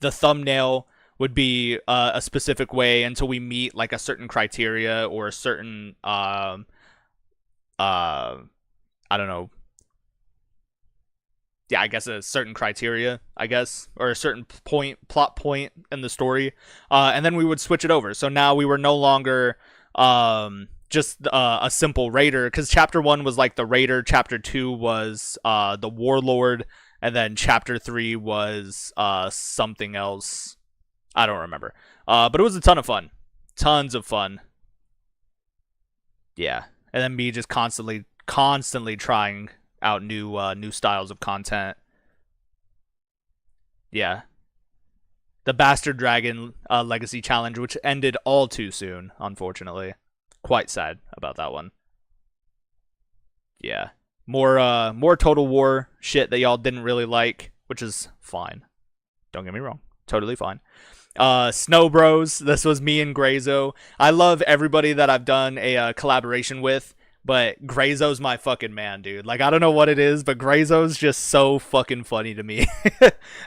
thumbnail would be a specific way until we meet like a certain criteria or a certain I don't know. Yeah, I guess a certain criteria, or a certain plot point in the story. And then we would switch it over. So now we were no longer just a simple raider, because chapter 1 was like the raider, chapter 2 was the warlord, and then chapter 3 was something else. I don't remember. But it was a ton of fun. Tons of fun. Yeah. And then me just constantly trying out new styles of content. Yeah. The Bastard Dragon Legacy Challenge, which ended all too soon, unfortunately. Quite sad about that one. Yeah. More Total War shit that y'all didn't really like, which is fine. Don't get me wrong. Totally fine. Snow Bros. This was me and Grayzo. I love everybody that I've done a collaboration with, but Grayzo's my fucking man, dude. Like, I don't know what it is, but Grayzo's just so fucking funny to me.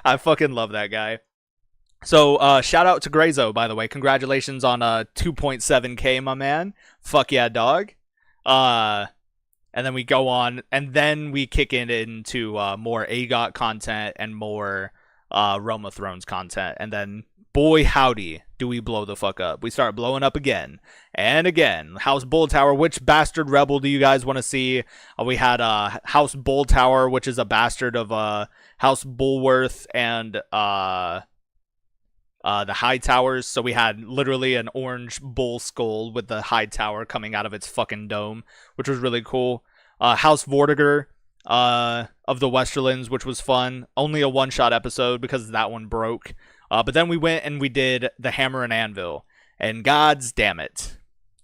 I fucking love that guy. So, shout out to Grayzo, by the way. Congratulations on 2.7K, my man. Fuck yeah, dog. And then we go on, and then we kick it into more AGOT content and more Realm of Thrones content. And then, boy howdy, do we blow the fuck up. We start blowing up again and again. House Bull Tower, which bastard rebel do you guys want to see? We had House Bull Tower, which is a bastard of House Bullworth and the High Towers. So we had literally an orange bull skull with the High Tower coming out of its fucking dome, which was really cool. House Vortiger of the Westerlands, which was fun. Only a one-shot episode because that one broke. But then we went and we did the Hammer and Anvil, and gods damn it,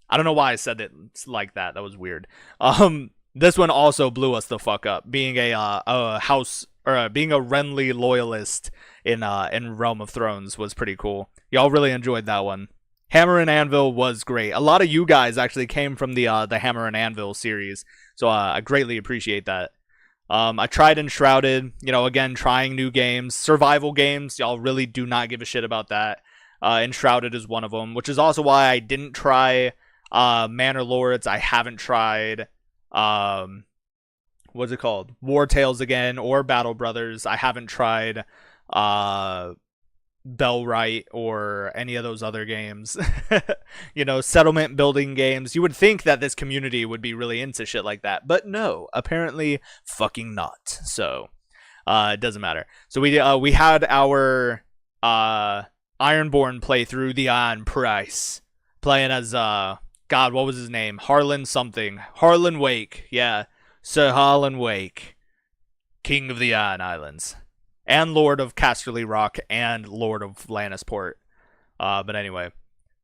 I don't know why I said it like that. That was weird. this one also blew us the fuck up. Being a house or being a Renly loyalist in Realm of Thrones was pretty cool. Y'all really enjoyed that one. Hammer and Anvil was great. A lot of you guys actually came from the Hammer and Anvil series, so I greatly appreciate that. I tried Enshrouded, again, trying new games. Survival games, y'all really do not give a shit about that. Enshrouded is one of them, which is also why I didn't try Bannerlords. I haven't tried, what's it called? War Tales again, or Battle Brothers. I haven't tried Bellwright or any of those other games. Settlement building games. You would think that this community would be really into shit like that, but no, apparently fucking not. So it doesn't matter. So we had our Ironborn playthrough, the Iron Price, playing as God, what was his name? Harlan Wake. Yeah, Sir Harlan Wake, King of the Iron Islands, and Lord of Casterly Rock, and Lord of Lannisport. But anyway,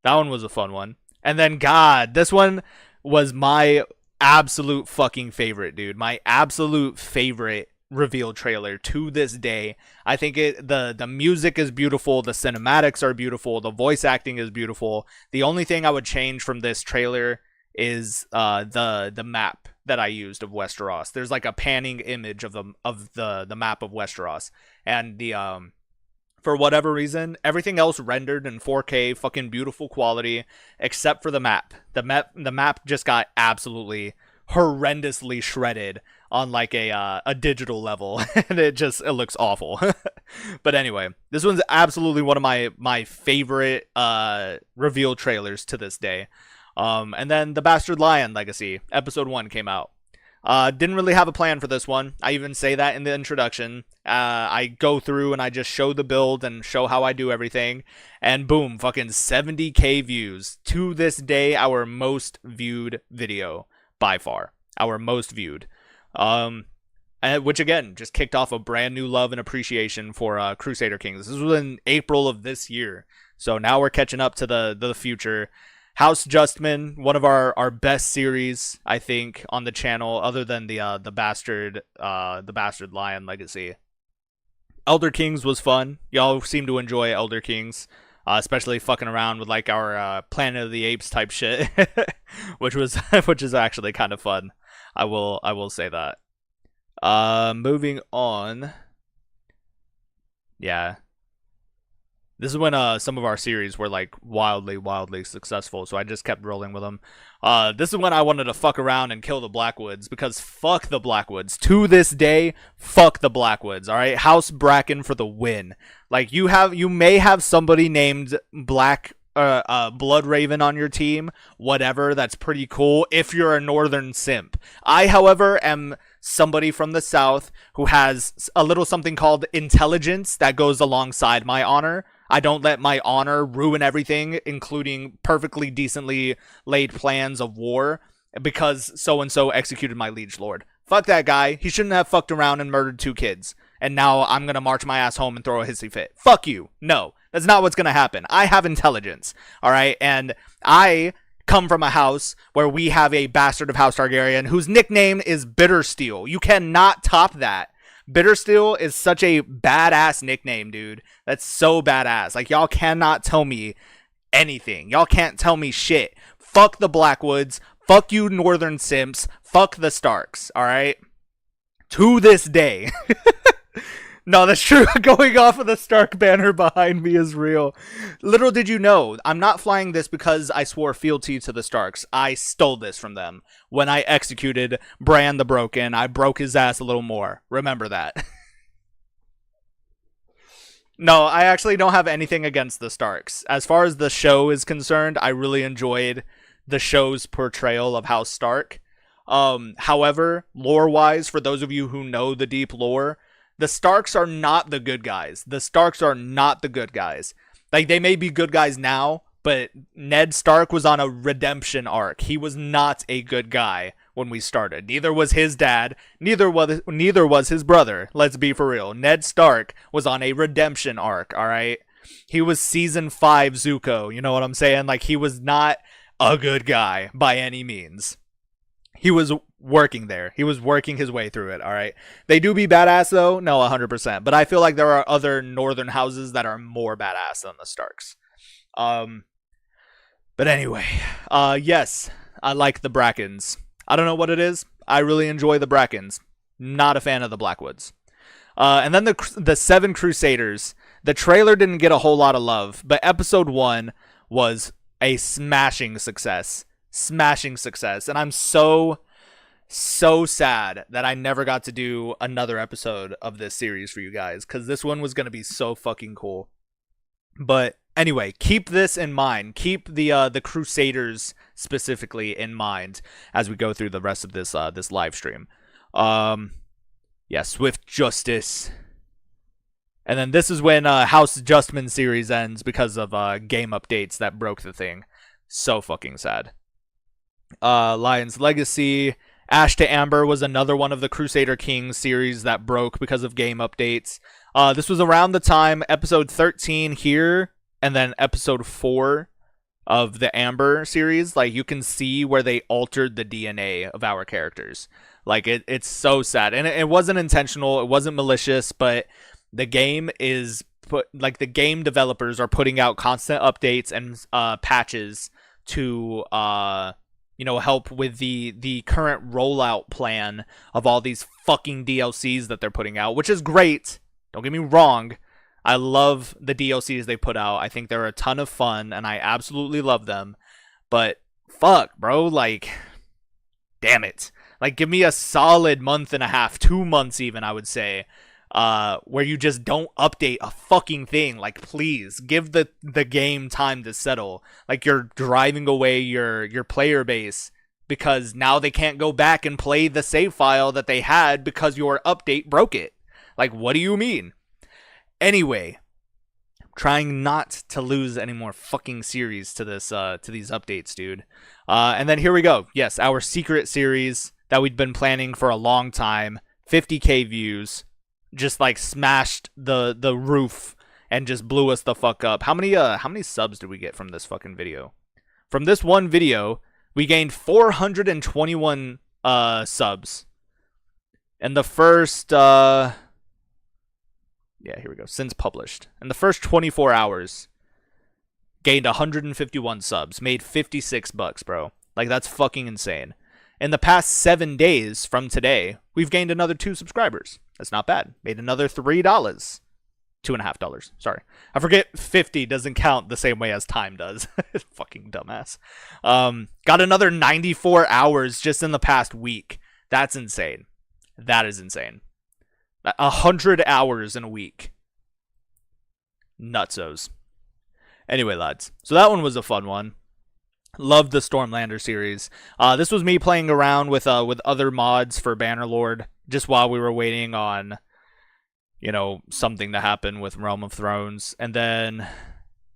that one was a fun one. And then, God, this one was my absolute fucking favorite, dude. My absolute favorite reveal trailer to this day. I think the music is beautiful, the cinematics are beautiful, the voice acting is beautiful. The only thing I would change from this trailer is the map that I used of Westeros. There's like a panning image of the map of Westeros, and for whatever reason, everything else rendered in 4K, fucking beautiful quality, except for the map. The map just got absolutely horrendously shredded on like a digital level, and it looks awful. But anyway, this one's absolutely one of my favorite reveal trailers to this day. And then the Bastard Lion Legacy episode 1 came out. Didn't really have a plan for this one. I even say that in the introduction. I go through and I just show the build and show how I do everything, and boom, fucking 70k views. To this day, our most viewed video by far. Our most viewed. Which again just kicked off a brand new love and appreciation for Crusader Kings. This was in April of this year, so now we're catching up to the future. House Justman, one of our best series, I think, on the channel, other than the Bastard Lion Legacy. Elder Kings was fun. Y'all seem to enjoy Elder Kings, especially fucking around with like our Planet of the Apes type shit, which is actually kind of fun. I will say that. Moving on. Yeah. This is when some of our series were like wildly successful, so I just kept rolling with them. This is when I wanted to fuck around and kill the Blackwoods, because fuck the Blackwoods. To this day, fuck the Blackwoods, alright? House Bracken for the win. Like, you may have somebody named Blood Raven on your team, whatever, that's pretty cool if you're a northern simp. I, however, am somebody from the south who has a little something called intelligence that goes alongside my honor. I don't let my honor ruin everything, including perfectly decently laid plans of war, because so-and-so executed my liege lord. Fuck that guy. He shouldn't have fucked around and murdered 2 kids. And now I'm gonna march my ass home and throw a hissy fit. Fuck you. No, that's not what's gonna happen. I have intelligence, alright? And I come from a house where we have a bastard of House Targaryen whose nickname is Bittersteel. You cannot top that. Bittersteel is such a badass nickname, dude. That's so badass. Like, y'all cannot tell me anything. Y'all can't tell me shit. Fuck the Blackwoods. Fuck you northern simps. Fuck the Starks, alright? To this day. No, that's true. Going off of the Stark banner behind me is real. Little did you know, I'm not flying this because I swore fealty to the Starks. I stole this from them. When I executed Bran the Broken, I broke his ass a little more. Remember that. No, I actually don't have anything against the Starks. As far as the show is concerned, I really enjoyed the show's portrayal of House Stark. However, lore-wise, for those of you who know the deep lore, the Starks are not the good guys. The Starks are not the good guys. Like, they may be good guys now, but Ned Stark was on a redemption arc. He was not a good guy when we started. Neither was his dad. Neither was his brother. Let's be for real. Ned Stark was on a redemption arc, alright? He was season 5 Zuko, you know what I'm saying? Like, he was not a good guy by any means. he was working there. He was working his way through it, all right? They do be badass, though. No, 100%. But I feel like there are other northern houses that are more badass than the Starks. But anyway, yes, I like the Brackens. I don't know what it is. I really enjoy the Brackens. Not a fan of the Blackwoods. And then the Seven Crusaders. The trailer didn't get a whole lot of love, but episode 1 was a smashing success. Smashing success. And I'm so sad that I never got to do another episode of this series for you guys, because this one was going to be so fucking cool. But anyway, keep this in mind. Keep the Crusaders specifically in mind as we go through the rest of this live stream. Yeah, Swift Justice. And then this is when House Justman series ends because of game updates that broke the thing. So fucking sad. Lion's Legacy. Ash to Amber was another one of the Crusader Kings series that broke because of game updates. This was around the time episode 13 here, and then episode 4 of the Amber series. Like, you can see where they altered the DNA of our characters. Like, it's so sad. And it wasn't intentional, it wasn't malicious, but the game is the game developers are putting out constant updates and patches to help with the current rollout plan of all these fucking DLCs that they're putting out, which is great. Don't get me wrong. I love the DLCs they put out. I think they're a ton of fun, and I absolutely love them. But fuck, bro, like, damn it. Like, give me a solid month and a half, 2 months even, I would say, where you just don't update a fucking thing. Like, please give the game time to settle. Like, you're driving away your player base because now they can't go back and play the save file that they had because your update broke it. Like, what do you mean? Anyway, I'm trying not to lose any more fucking series to this to these updates, dude. And then here we go. Yes, our secret series that we'd been planning for a long time. 50k views. Just like smashed the roof and just blew us the fuck up. How many subs did we get from this fucking video? From this one video, we gained 421 subs. And the first here we go. Since published. In the first 24 hours, gained 151 subs, made $56, bro. Like, that's fucking insane. In the past 7 days from today, we've gained another 2 subscribers. That's not bad. Made another $3. $2.50. Sorry. I forget 50 doesn't count the same way as time does. Fucking dumbass. Got another 94 hours just in the past week. That's insane. That is insane. 100 hours in a week. Nutsos. Anyway, lads. So that one was a fun one. Loved the Stormlander series. This was me playing around with other mods for Bannerlord just while we were waiting on, something to happen with Realm of Thrones. And then,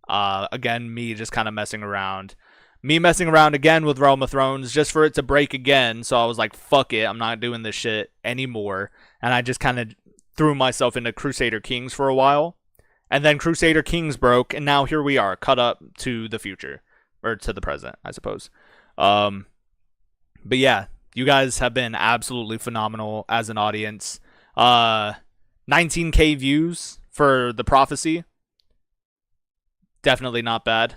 again, me just kind of messing around. Me messing around again with Realm of Thrones just for it to break again. So I was like, fuck it. I'm not doing this shit anymore. And I just kind of threw myself into Crusader Kings for a while. And then Crusader Kings broke. And now here we are, cut up to the future. Or to the present, I suppose. But yeah, you guys have been absolutely phenomenal as an audience. 19k views for the Prophecy. Definitely not bad.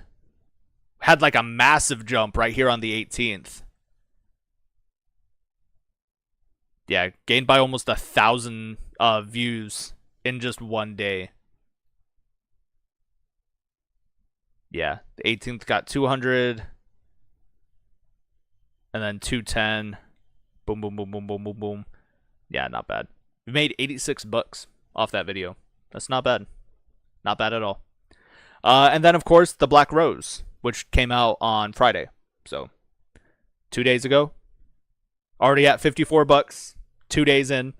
Had like a massive jump right here on the 18th. Yeah, gained by almost 1,000 views in just one day. Yeah, the 18th got 200. And then 210. Boom, boom, boom, boom, boom, boom, boom. Yeah, not bad. We made $86 off that video. That's not bad. Not bad at all. And then, of course, the Black Rose, which came out on Friday. So, 2 days ago. Already at $54. 2 days in.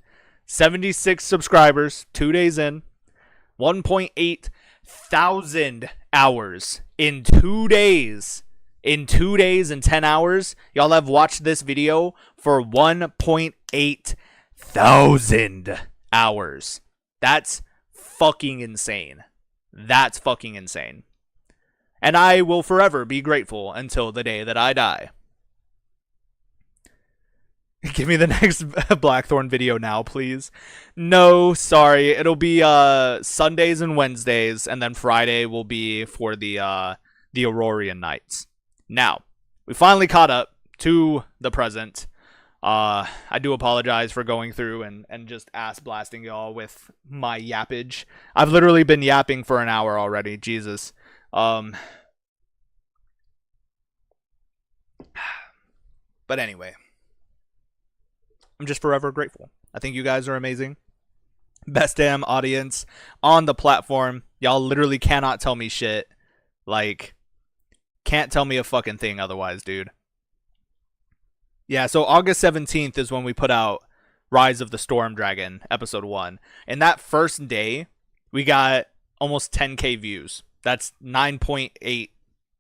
76 subscribers. 2 days in. 1.8 thousand hours in 2 days. In 2 days and 10 hours, y'all have watched this video for 1.8 thousand hours. That's fucking insane. That's fucking insane. And I will forever be grateful until the day that I die. Give me the next Blackthorn video now, please. No, sorry. It'll be Sundays and Wednesdays, and then Friday will be for the Aurorian Nights. Now, we finally caught up to the present. I do apologize for going through and just ass blasting y'all with my yappage. I've literally been yapping for an hour already. Jesus. But anyway, I'm just forever grateful. I think you guys are amazing. Best damn audience on the platform. Y'all literally cannot tell me shit. Like, can't tell me a fucking thing otherwise, dude. Yeah, so August 17th is when we put out Rise of the Storm Dragon, episode 1. And that first day, we got almost 10k views. That's 9.8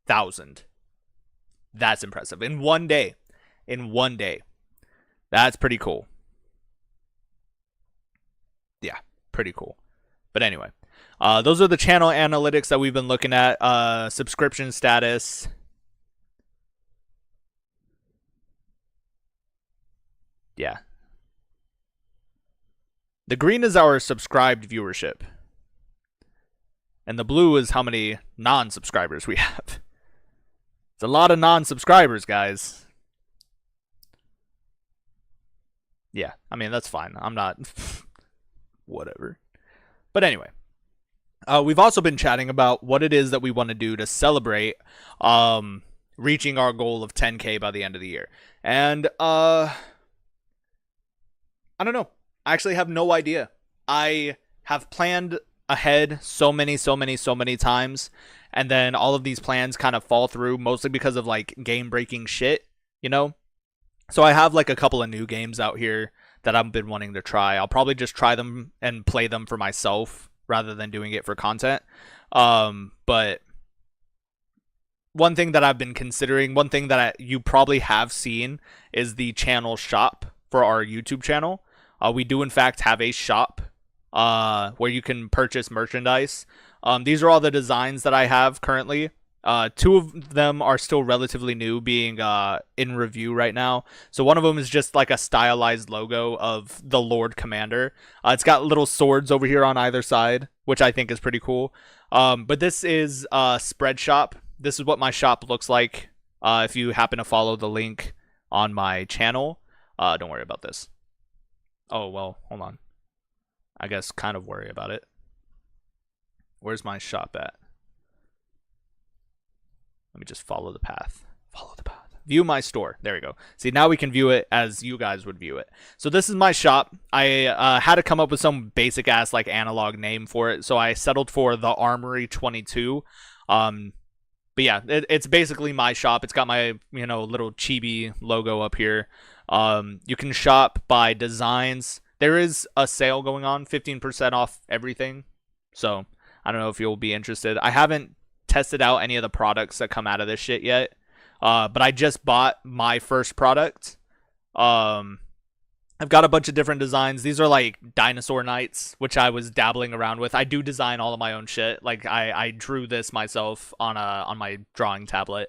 thousand. That's impressive. In one day. In one day. That's pretty cool. Yeah, pretty cool. But anyway, those are the channel analytics that we've been looking at. Subscription status. Yeah. The green is our subscribed viewership. And the blue is how many non-subscribers we have. It's a lot of non-subscribers, guys. Yeah, I mean, that's fine. I'm not... whatever. But anyway. We've also been chatting about what it is that we want to do to celebrate reaching our goal of 10k by the end of the year. And, I don't know. I actually have no idea. I have planned ahead so many times, and then all of these plans kind of fall through, mostly because of like game breaking shit, you know? So I have like a couple of new games out here that I've been wanting to try. I'll probably just try them and play them for myself rather than doing it for content. But one thing that I've been considering, one thing that you probably have seen, is the channel shop for our YouTube channel. We do in fact have a shop where you can purchase merchandise. These are all the designs that I have currently. 2 of them are still relatively new, being in review right now. So one of them is just like a stylized logo of the Lord Commander. It's got little swords over here on either side, which I think is pretty cool. But this is Spread Shop. This is what my shop looks like. If you happen to follow the link on my channel, don't worry about this. Oh, well, hold on. I guess kind of worry about it. Where's my shop at? Let me just follow the path. Follow the path. View my store. There we go. See, now we can view it as you guys would view it. So this is my shop. I had to come up with some basic ass like analog name for it. So I settled for the Armory 22. But yeah, it's basically my shop. It's got my, you know, little chibi logo up here. You can shop by designs. There is a sale going on, 15% off everything. So I don't know if you'll be interested. I haven't tested out any of the products that come out of this shit yet. But I just bought my first product. I've got a bunch of different designs. These are like dinosaur knights, which I was dabbling around with. I do design all of my own shit. Like I drew this myself on my drawing tablet.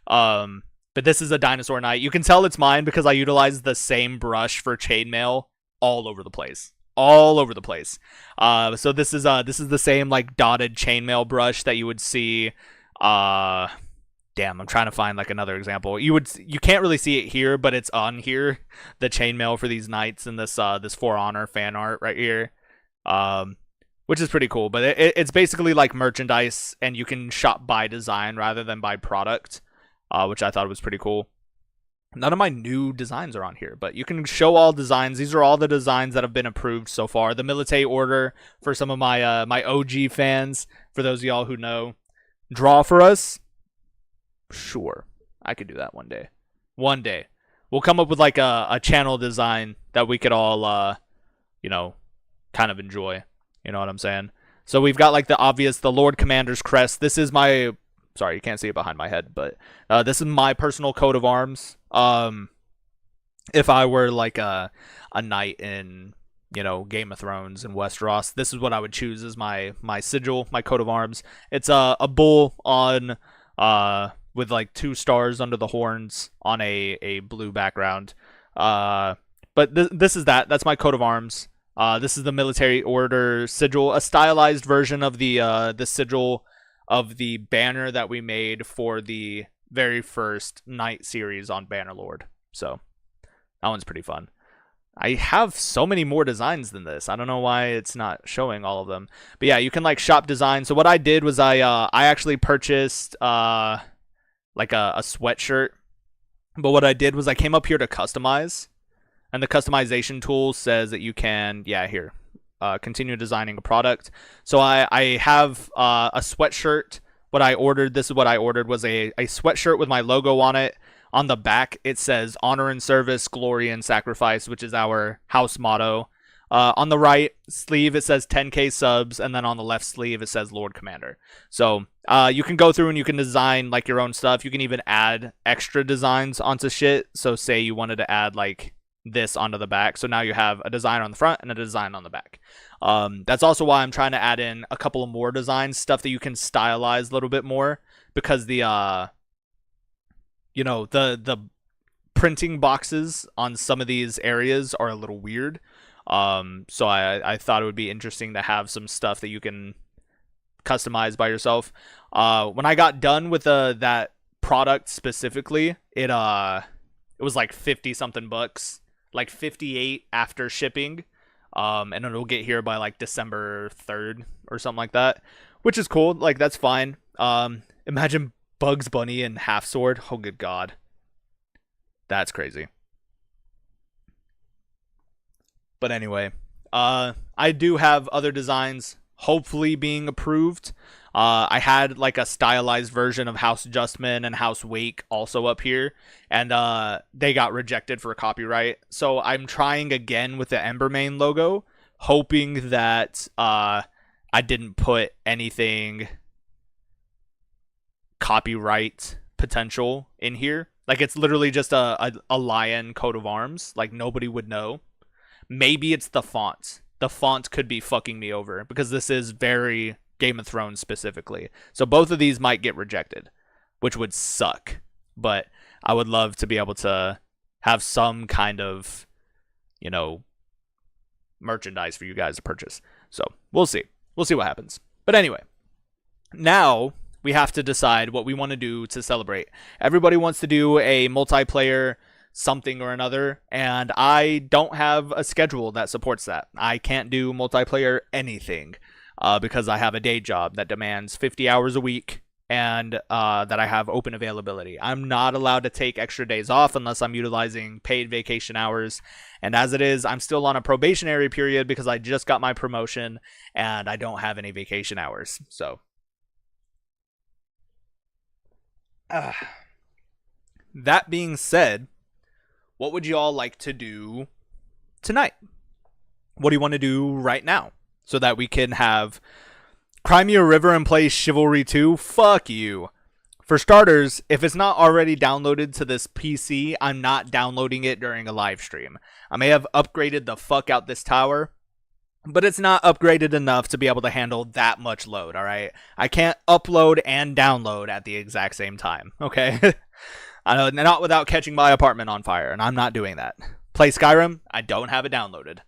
But this is a dinosaur knight. You can tell it's mine because I utilize the same brush for chainmail all over the place. All over the place. So this is the same like dotted chainmail brush that you would see. Damn, I'm trying to find like another example. You can't really see it here, but it's on here. The chainmail for these knights and this For Honor fan art right here. Which is pretty cool. But it's basically like merchandise, and you can shop by design rather than by product. Which I thought was pretty cool. None of my new designs are on here, but you can show all designs. These are all the designs that have been approved so far. The Military Order for some of my my OG fans, for those of y'all who know. Draw for us? Sure. I could do that one day. One day. We'll come up with like a channel design that we could all, you know, kind of enjoy. You know what I'm saying? So we've got like the Lord Commander's crest. This is my... Sorry, you can't see it behind my head, but this is my personal coat of arms. If I were like a knight in, you know, Game of Thrones and Westeros, this is what I would choose as my sigil, my coat of arms. It's a bull on with like 2 stars under the horns on a blue background. But this is that's my coat of arms. This is the military order sigil, a stylized version of the sigil of the banner that we made for the very first night series on Bannerlord. So that one's pretty fun. I have so many more designs than this. I don't know why it's not showing all of them. But yeah, you can like shop design. So what I did was I actually purchased like a sweatshirt. But what I did was I came up here to customize, and the customization tool says that you can, yeah, here, continue designing a product. So I have a sweatshirt. What I ordered, this is what I ordered, was a sweatshirt with my logo on it. On the back, it says honor and service, glory and sacrifice, which is our house motto. On the right sleeve, it says 10K subs, and then on the left sleeve, it says Lord Commander. So you can go through and you can design like your own stuff. You can even add extra designs onto shit. So say you wanted to add like this onto the back. So now you have a design on the front and a design on the back. That's also why I'm trying to add in a couple of more designs, stuff that you can stylize a little bit more, because the you know, the printing boxes on some of these areas are a little weird. So I thought it would be interesting to have some stuff that you can customize by yourself. When I got done with that product specifically, it was like 50 something bucks, like 58 after shipping. And it'll get here by like December 3rd or something like that, which is cool. Like, that's fine. Imagine Bugs Bunny and Half Sword. Oh, good God. That's crazy. But anyway, I do have other designs hopefully being approved. I had like a stylized version of House Justman and House Wake also up here, and they got rejected for copyright. So I'm trying again with the Embermane logo, hoping that I didn't put anything copyright potential in here. Like, it's literally just a lion coat of arms. Like, nobody would know. Maybe it's the font. The font could be fucking me over, because this is very Game of Thrones specifically. So both of these might get rejected, which would suck. But I would love to be able to have some kind of, you know, merchandise for you guys to purchase. So we'll see. We'll see what happens. But anyway, now we have to decide what we want to do to celebrate. Everybody wants to do a multiplayer something or another, and I don't have a schedule that supports that. I can't do multiplayer anything because I have a day job that demands 50 hours a week, and that I have open availability. I'm not allowed to take extra days off unless I'm utilizing paid vacation hours, and as it is, I'm still on a probationary period because I just got my promotion and I don't have any vacation hours. So that being said, what would you all like to do tonight? What do you want to do right now so that we can have Cry Me a River and play Chivalry 2? Fuck you. For starters, if it's not already downloaded to this PC, I'm not downloading it during a live stream. I may have upgraded the fuck out this tower, but it's not upgraded enough to be able to handle that much load, alright? I can't upload and download at the exact same time, okay? I know, not without catching my apartment on fire, and I'm not doing that. Play Skyrim, I don't have it downloaded.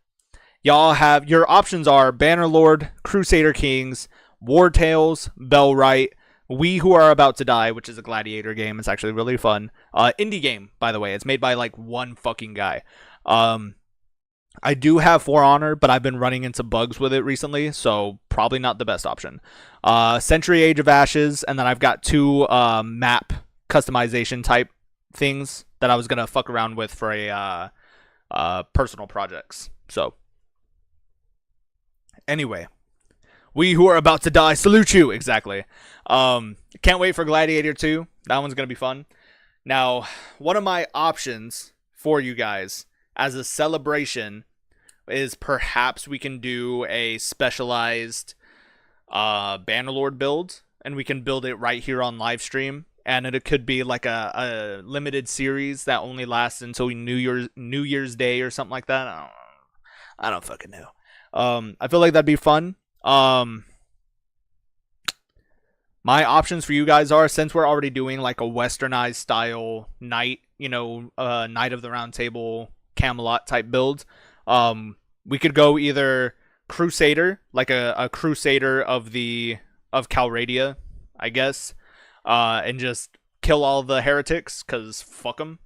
Y'all have, your options are Bannerlord, Crusader Kings, War Tales, Bellwright, We Who Are About to Die, which is a gladiator game. It's actually really fun. Indie game, by the way. It's made by like one fucking guy. I do have For Honor, but I've been running into bugs with it recently, so probably not the best option. Century Age of Ashes, and then I've got two map customization type things that I was gonna fuck around with for a personal projects. So anyway, We Who Are About to Die salute you. Exactly. Can't wait for Gladiator 2. That one's gonna be fun. Now, one of my options for you guys as a celebration is perhaps we can do a specialized Bannerlord build, and we can build it right here on live stream. And it could be like a limited series that only lasts until New Year's Day or something like that. I don't fucking know. I feel like that'd be fun. My options for you guys are, since we're already doing like a westernized style night, you know, Night of the Round Table Camelot type build. We could go either Crusader, like a Crusader of Calradia, I guess, and just kill all the heretics, cause fuck them.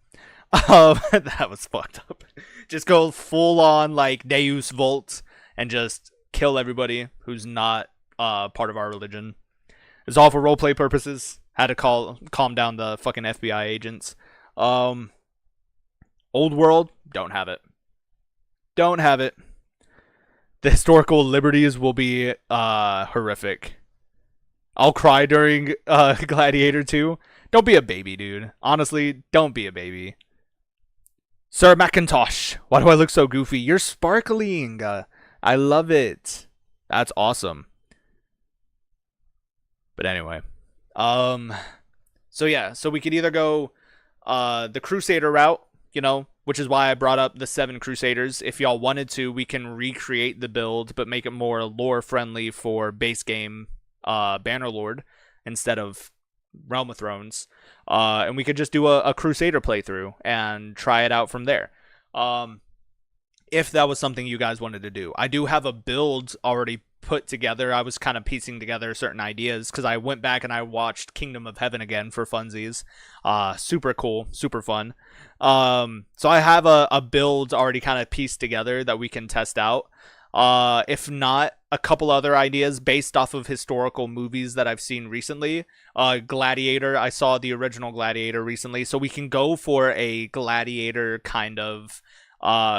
That was fucked up. Just go full on like Deus Vult and just kill everybody who's not part of our religion. It's all for roleplay purposes. Had to calm down the fucking FBI agents. Old world, don't have it. Don't have it. The historical liberties will be horrific. I'll cry during Gladiator 2. Don't be a baby, dude. Honestly, don't be a baby. Sir Macintosh, why do I look so goofy? You're sparkling. I love it. That's awesome. But anyway. So yeah, so we could either go the Crusader route, you know, which is why I brought up the 7 Crusaders. If y'all wanted to, we can recreate the build, but make it more lore friendly for base game Bannerlord instead of Realm of Thrones. And we could just do a Crusader playthrough and try it out from there. If that was something you guys wanted to do. I do have a build already put together. I was kind of piecing together certain ideas because I went back and I watched Kingdom of Heaven again for funsies. Super cool, super fun. So I have a build already kind of pieced together that we can test out. If not, a couple other ideas based off of historical movies that I've seen recently. Gladiator, I saw the original Gladiator recently, so we can go for a Gladiator kind of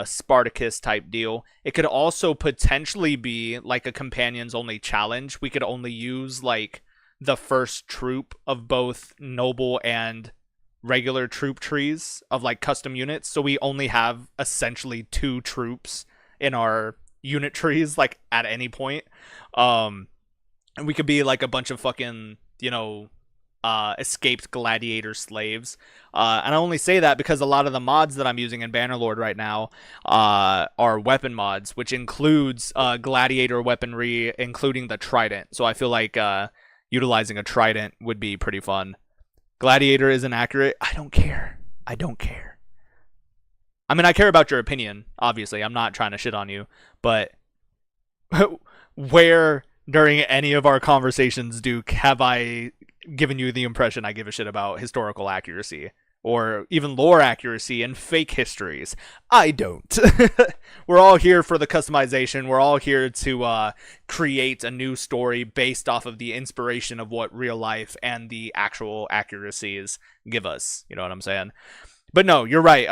Spartacus type deal. It could also potentially be like a companions only challenge. We could only use like the first troop of both noble and regular troop trees of like custom units, so we only have essentially 2 troops in our unit trees like at any point. And we could be like a bunch of fucking, you know, escaped gladiator slaves. And I only say that because a lot of the mods that I'm using in Bannerlord right now are weapon mods, which includes gladiator weaponry, including the trident. So I feel like utilizing a trident would be pretty fun. Gladiator isn't accurate. I don't care. I don't care. I mean, I care about your opinion, obviously. I'm not trying to shit on you. But where during any of our conversations have I given you the impression I give a shit about historical accuracy or even lore accuracy and fake histories? I don't. We're all here for the customization. We're all here to create a new story based off of the inspiration of what real life and the actual accuracies give us. You know what I'm saying? But no, you're right.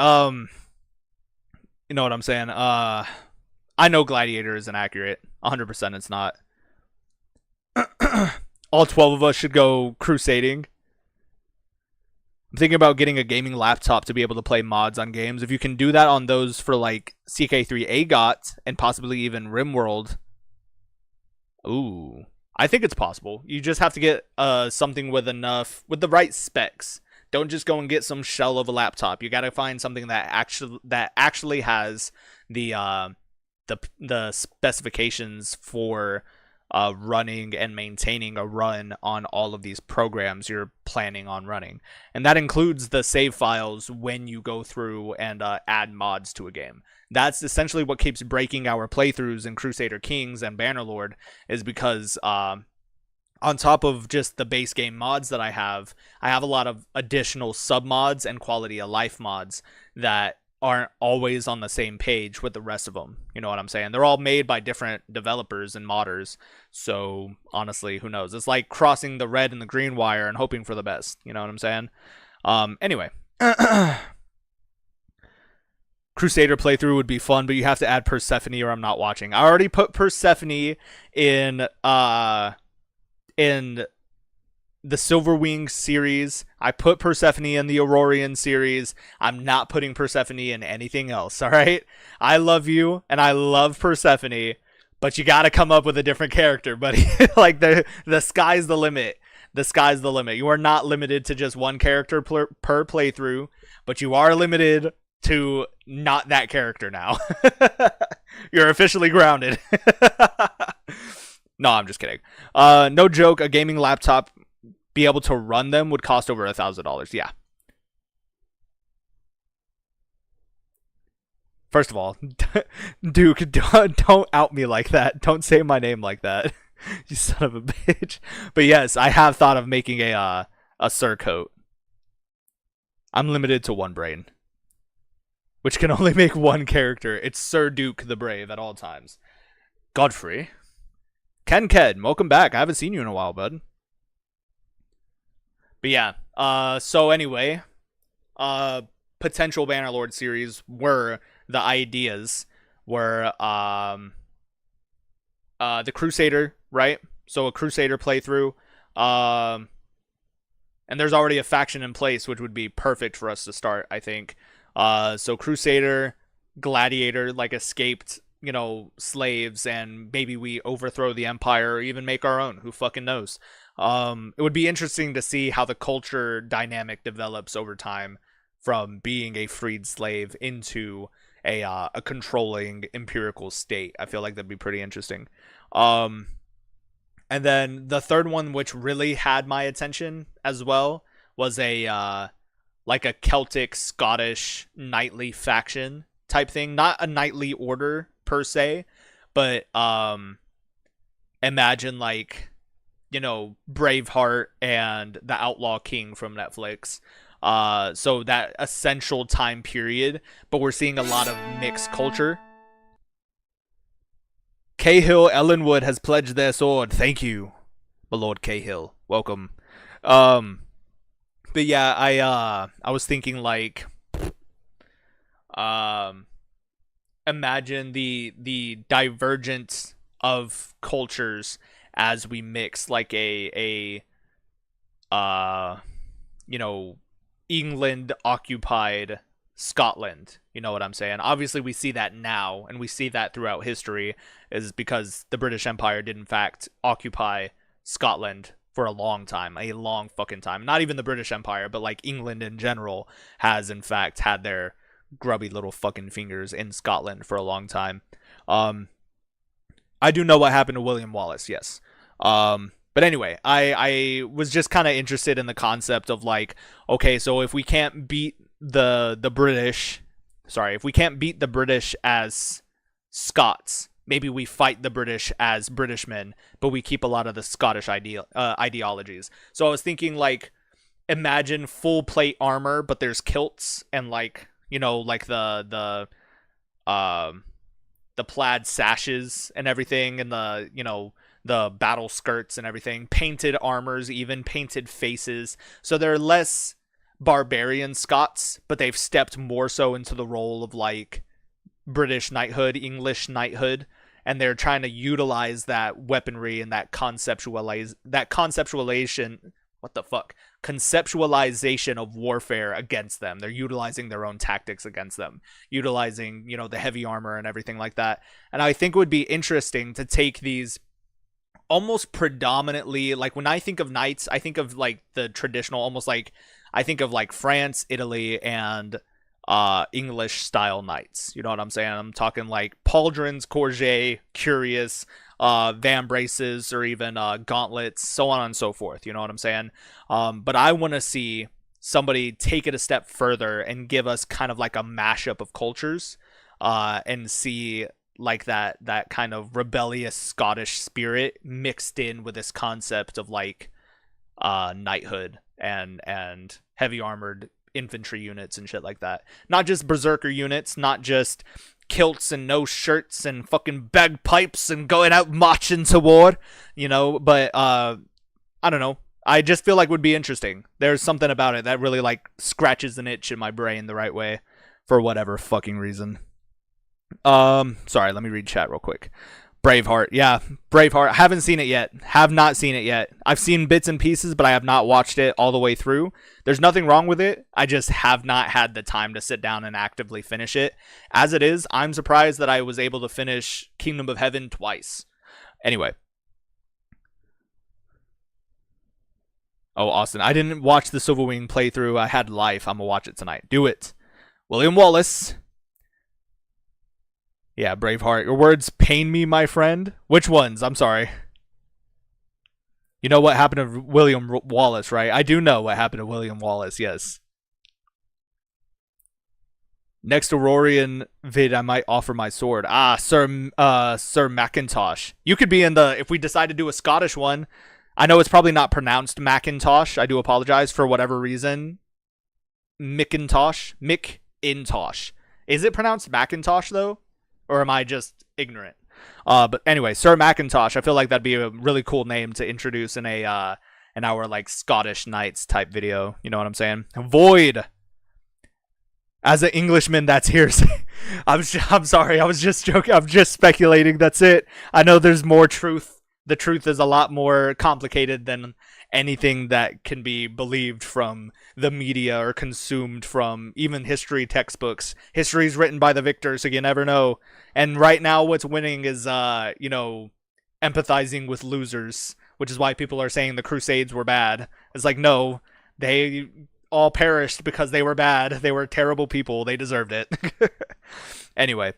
You know what I'm saying? I know Gladiator isn't accurate. 100% it's not. All 12 of us should go crusading. I'm thinking about getting a gaming laptop to be able to play mods on games. If you can do that on those for like CK3 AGOT and possibly even RimWorld. Ooh. I think it's possible. You just have to get something with the right specs. Don't just go and get some shell of a laptop. You got to find something that actually has the specifications for running and maintaining a run on all of these programs you're planning on running. And that includes the save files when you go through and add mods to a game. That's essentially what keeps breaking our playthroughs in Crusader Kings and Bannerlord, is because on top of just the base game mods that I have a lot of additional sub mods and quality of life mods that aren't always on the same page with the rest of them. You know what I'm saying? They're all made by different developers and modders. So honestly, who knows? It's like crossing the red and the green wire and hoping for the best. You know what I'm saying? Anyway. Crusader playthrough would be fun, but you have to add Persephone or I'm not watching. I already put Persephone in the Silverwing series. I put Persephone in the Aurorian series. I'm not putting Persephone in anything else, all right? I love you, and I love Persephone, but you gotta come up with a different character, buddy. Like, the sky's the limit. The sky's the limit. You are not limited to just one character per playthrough, but you are limited to not that character now. You're officially grounded. No, I'm just kidding. No joke, a gaming laptop, be able to run them would cost over $1,000. Yeah. First of all, Duke, don't out me like that. Don't say my name like that. You son of a bitch. But yes, I have thought of making a Sir coat. I'm limited to one brain, which can only make one character. It's Sir Duke the Brave at all times. Godfrey. Ken Ked, welcome back. I haven't seen you in a while, bud. But yeah, so anyway, potential Bannerlord series were the ideas were the Crusader, right? So a Crusader playthrough. And there's already a faction in place, which would be perfect for us to start, I think. So Crusader, Gladiator, like escaped, slaves, and maybe we overthrow the Empire or even make our own. Who fucking knows? It would be interesting to see how the culture dynamic develops over time from being a freed slave into a controlling empirical state. I feel like that'd be pretty interesting. And then the third one, which really had my attention as well, was a like a Celtic Scottish knightly faction type thing. Not a knightly order per se, but imagine like, Braveheart and the Outlaw King from Netflix. So that essential time period, but we're seeing a lot of mixed culture. Cahill Ellenwood has pledged their sword. Thank you, my Lord Cahill. Welcome. But yeah, I was thinking like, imagine the divergence of cultures as we mix, like England occupied Scotland. You know what I'm saying? Obviously, we see that now, and we see that throughout history, is because the British Empire did in fact occupy Scotland for a long time, a long fucking time. Not even the British Empire, but like England in general has in fact had their grubby little fucking fingers in Scotland for a long time. I do know what happened to William Wallace, yes. But anyway, I was just kind of interested in the concept of like, okay, so if we can't beat the British, if we can't beat the British as Scots, maybe we fight the British as Britishmen, but we keep a lot of the Scottish ideologies. So I was thinking like, imagine full plate armor, but there's kilts and like, like the plaid sashes and everything, and the battle skirts and everything, painted armors, even painted faces. So they're less barbarian Scots, but they've stepped more so into the role of like British knighthood, English knighthood, and they're trying to utilize that weaponry and that conceptualization of warfare against them. They're utilizing their own tactics against them, utilizing, the heavy armor and everything like that. And I think it would be interesting to take these almost predominantly, like when I think of knights, I think of like the traditional, almost like I think of like France, Italy, and English style knights. You know what I'm saying? I'm talking like pauldrons, courgette, curious, van braces, or even gauntlets, so on and so forth. You know what I'm saying? But I want to see somebody take it a step further and give us kind of like a mashup of cultures, and see like that kind of rebellious Scottish spirit mixed in with this concept of like knighthood and heavy armored infantry units and shit like that. Not just berserker units, not just kilts and no shirts and fucking bagpipes and going out marching to war, but I don't know. I just feel like it would be interesting. There's something about it that really like scratches an itch in my brain the right way for whatever fucking reason. Sorry, let me read chat real quick. Braveheart. Yeah, Braveheart. Haven't seen it yet. Have not seen it yet. I've seen bits and pieces, but I have not watched it all the way through. There's nothing wrong with it. I just have not had the time to sit down and actively finish it. As it is, I'm surprised that I was able to finish Kingdom of Heaven twice. Anyway. Oh, Austin. I didn't watch the Silverwing playthrough. I had life. I'm going to watch it tonight. Do it. William Wallace. Yeah, Braveheart. Your words pain me, my friend. Which ones? I'm sorry. You know what happened to William Wallace, right? I do know what happened to William Wallace, yes. Next Aurorian vid, I might offer my sword. Sir Macintosh. You could be in the, if we decide to do a Scottish one. I know it's probably not pronounced Macintosh. I do apologize for whatever reason. Mcintosh. Is it pronounced Macintosh though? Or am I just ignorant? But anyway, Sir Macintosh. I feel like that'd be a really cool name to introduce in a in our like Scottish Knights type video. You know what I'm saying? Void. As an Englishman, that's hearsay. I'm sorry. I was just joking. I'm just speculating. That's it. I know there's more truth. The truth is a lot more complicated than anything that can be believed from the media or consumed from even history textbooks. History is written by the victor, so you never know. And right now, what's winning is, empathizing with losers, which is why people are saying the Crusades were bad. It's like, no, they all perished because they were bad. They were terrible people. They deserved it. Anyway.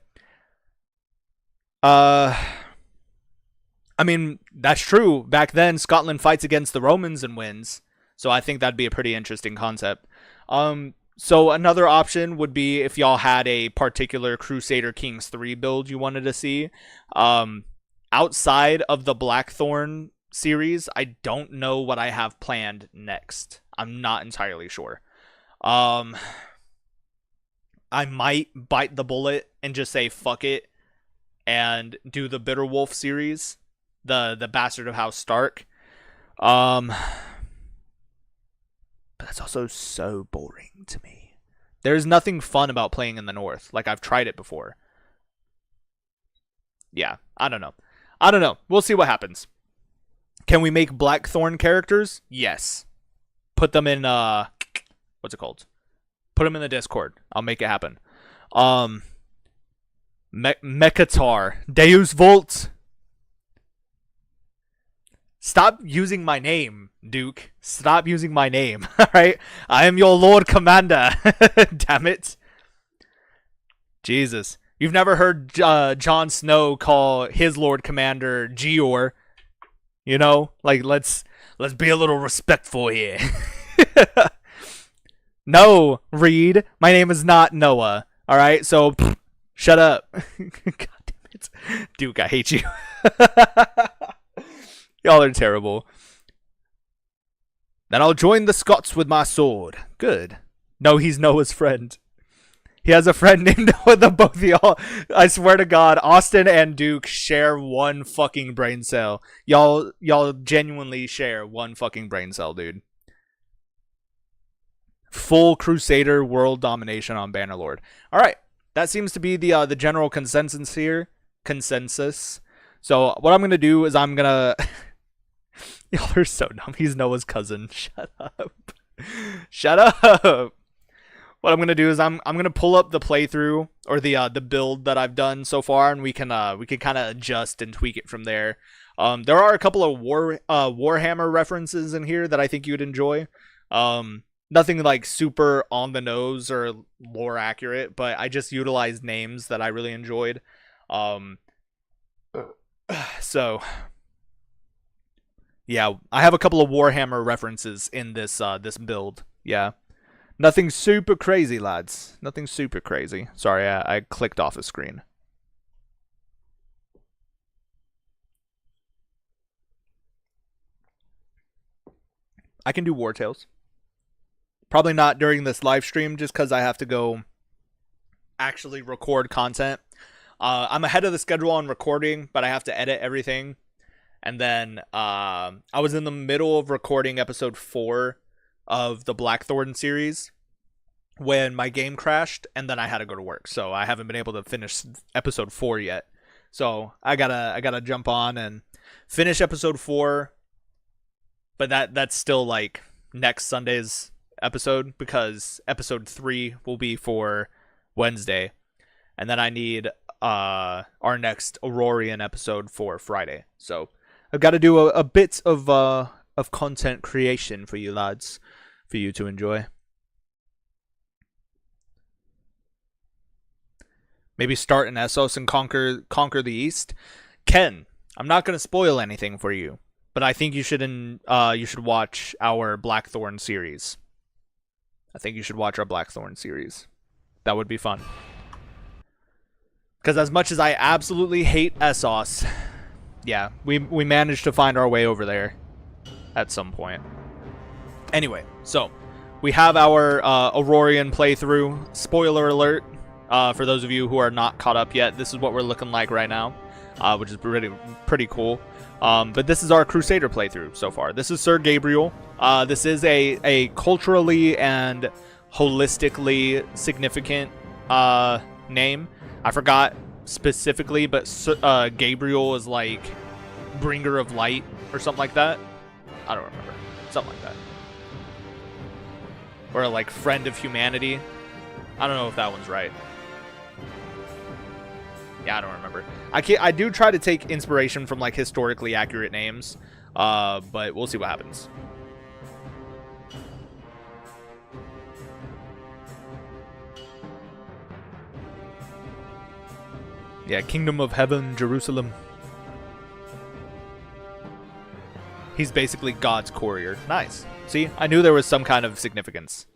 I mean, that's true. Back then, Scotland fights against the Romans and wins. So I think that'd be a pretty interesting concept. So another option would be if y'all had a particular Crusader Kings 3 build you wanted to see. Outside of the Blackthorn series, I don't know what I have planned next. I'm not entirely sure. I might bite the bullet and just say fuck it and do the Bitterwolf series, the Bastard of House Stark. But that's also so boring to me. There's nothing fun about playing in the North. Like, I've tried it before. Yeah, I don't know. We'll see what happens. Can we make Blackthorn characters? Yes. Put them in, what's it called? Put them in the Discord. I'll make it happen. Mechatar. Deus Vult. Stop using my name, Duke. Stop using my name, alright? I am your Lord Commander. Damn it. Jesus. You've never heard Jon Snow call his Lord Commander Gior. You know? Like, let's be a little respectful here. No, Reed. My name is not Noah. Alright? So, shut up. God damn it. Duke, I hate you. Y'all are terrible. Then I'll join the Scots with my sword. Good. No, he's Noah's friend. He has a friend named Noah. The both of y'all. I swear to God, Austin and Duke share one fucking brain cell. Y'all genuinely share one fucking brain cell, dude. Full Crusader world domination on Bannerlord. All right, that seems to be the general consensus here. So what I'm gonna do is I'm gonna. Y'all are so dumb. He's Noah's cousin. Shut up. Shut up. What I'm gonna do is I'm gonna pull up the playthrough or the build that I've done so far, and we can kind of adjust and tweak it from there. There are a couple of Warhammer references in here that I think you'd enjoy. Nothing like super on the nose or lore accurate, but I just utilized names that I really enjoyed. So yeah, I have a couple of Warhammer references in this build. Yeah. Nothing super crazy, lads. Nothing super crazy. Sorry, I clicked off the screen. I can do War Tales. Probably not during this live stream, just because I have to go actually record content. I'm ahead of the schedule on recording, but I have to edit everything. And then I was in the middle of recording episode 4 of the Blackthorn series when my game crashed, and then I had to go to work. So I haven't been able to finish episode 4 yet. So I gotta jump on and finish episode 4. But that's still like next Sunday's episode, because episode 3 will be for Wednesday, and then I need our next Aurorian episode for Friday. So I've got to do a bit of content creation for you lads, for you to enjoy. Maybe start in Essos and conquer the East. Ken, I'm not going to spoil anything for you, but I think you should watch our Blackthorn series. That would be fun. Because as much as I absolutely hate Essos, yeah, we managed to find our way over there at some point. Anyway, so we have our Aurorian playthrough. Spoiler alert, for those of you who are not caught up yet, this is what we're looking like right now, which is pretty cool. But this is our Crusader playthrough so far. This is Sir Gabriel. This is a culturally and holistically significant name. I forgot specifically, but Gabriel is like bringer of light or something like that. I don't remember. Something like that. Or like friend of humanity. I don't know if that one's right. Yeah, I don't remember. I do try to take inspiration from like historically accurate names, but we'll see what happens. Yeah, Kingdom of Heaven, Jerusalem. He's basically God's courier. Nice. See, I knew there was some kind of significance.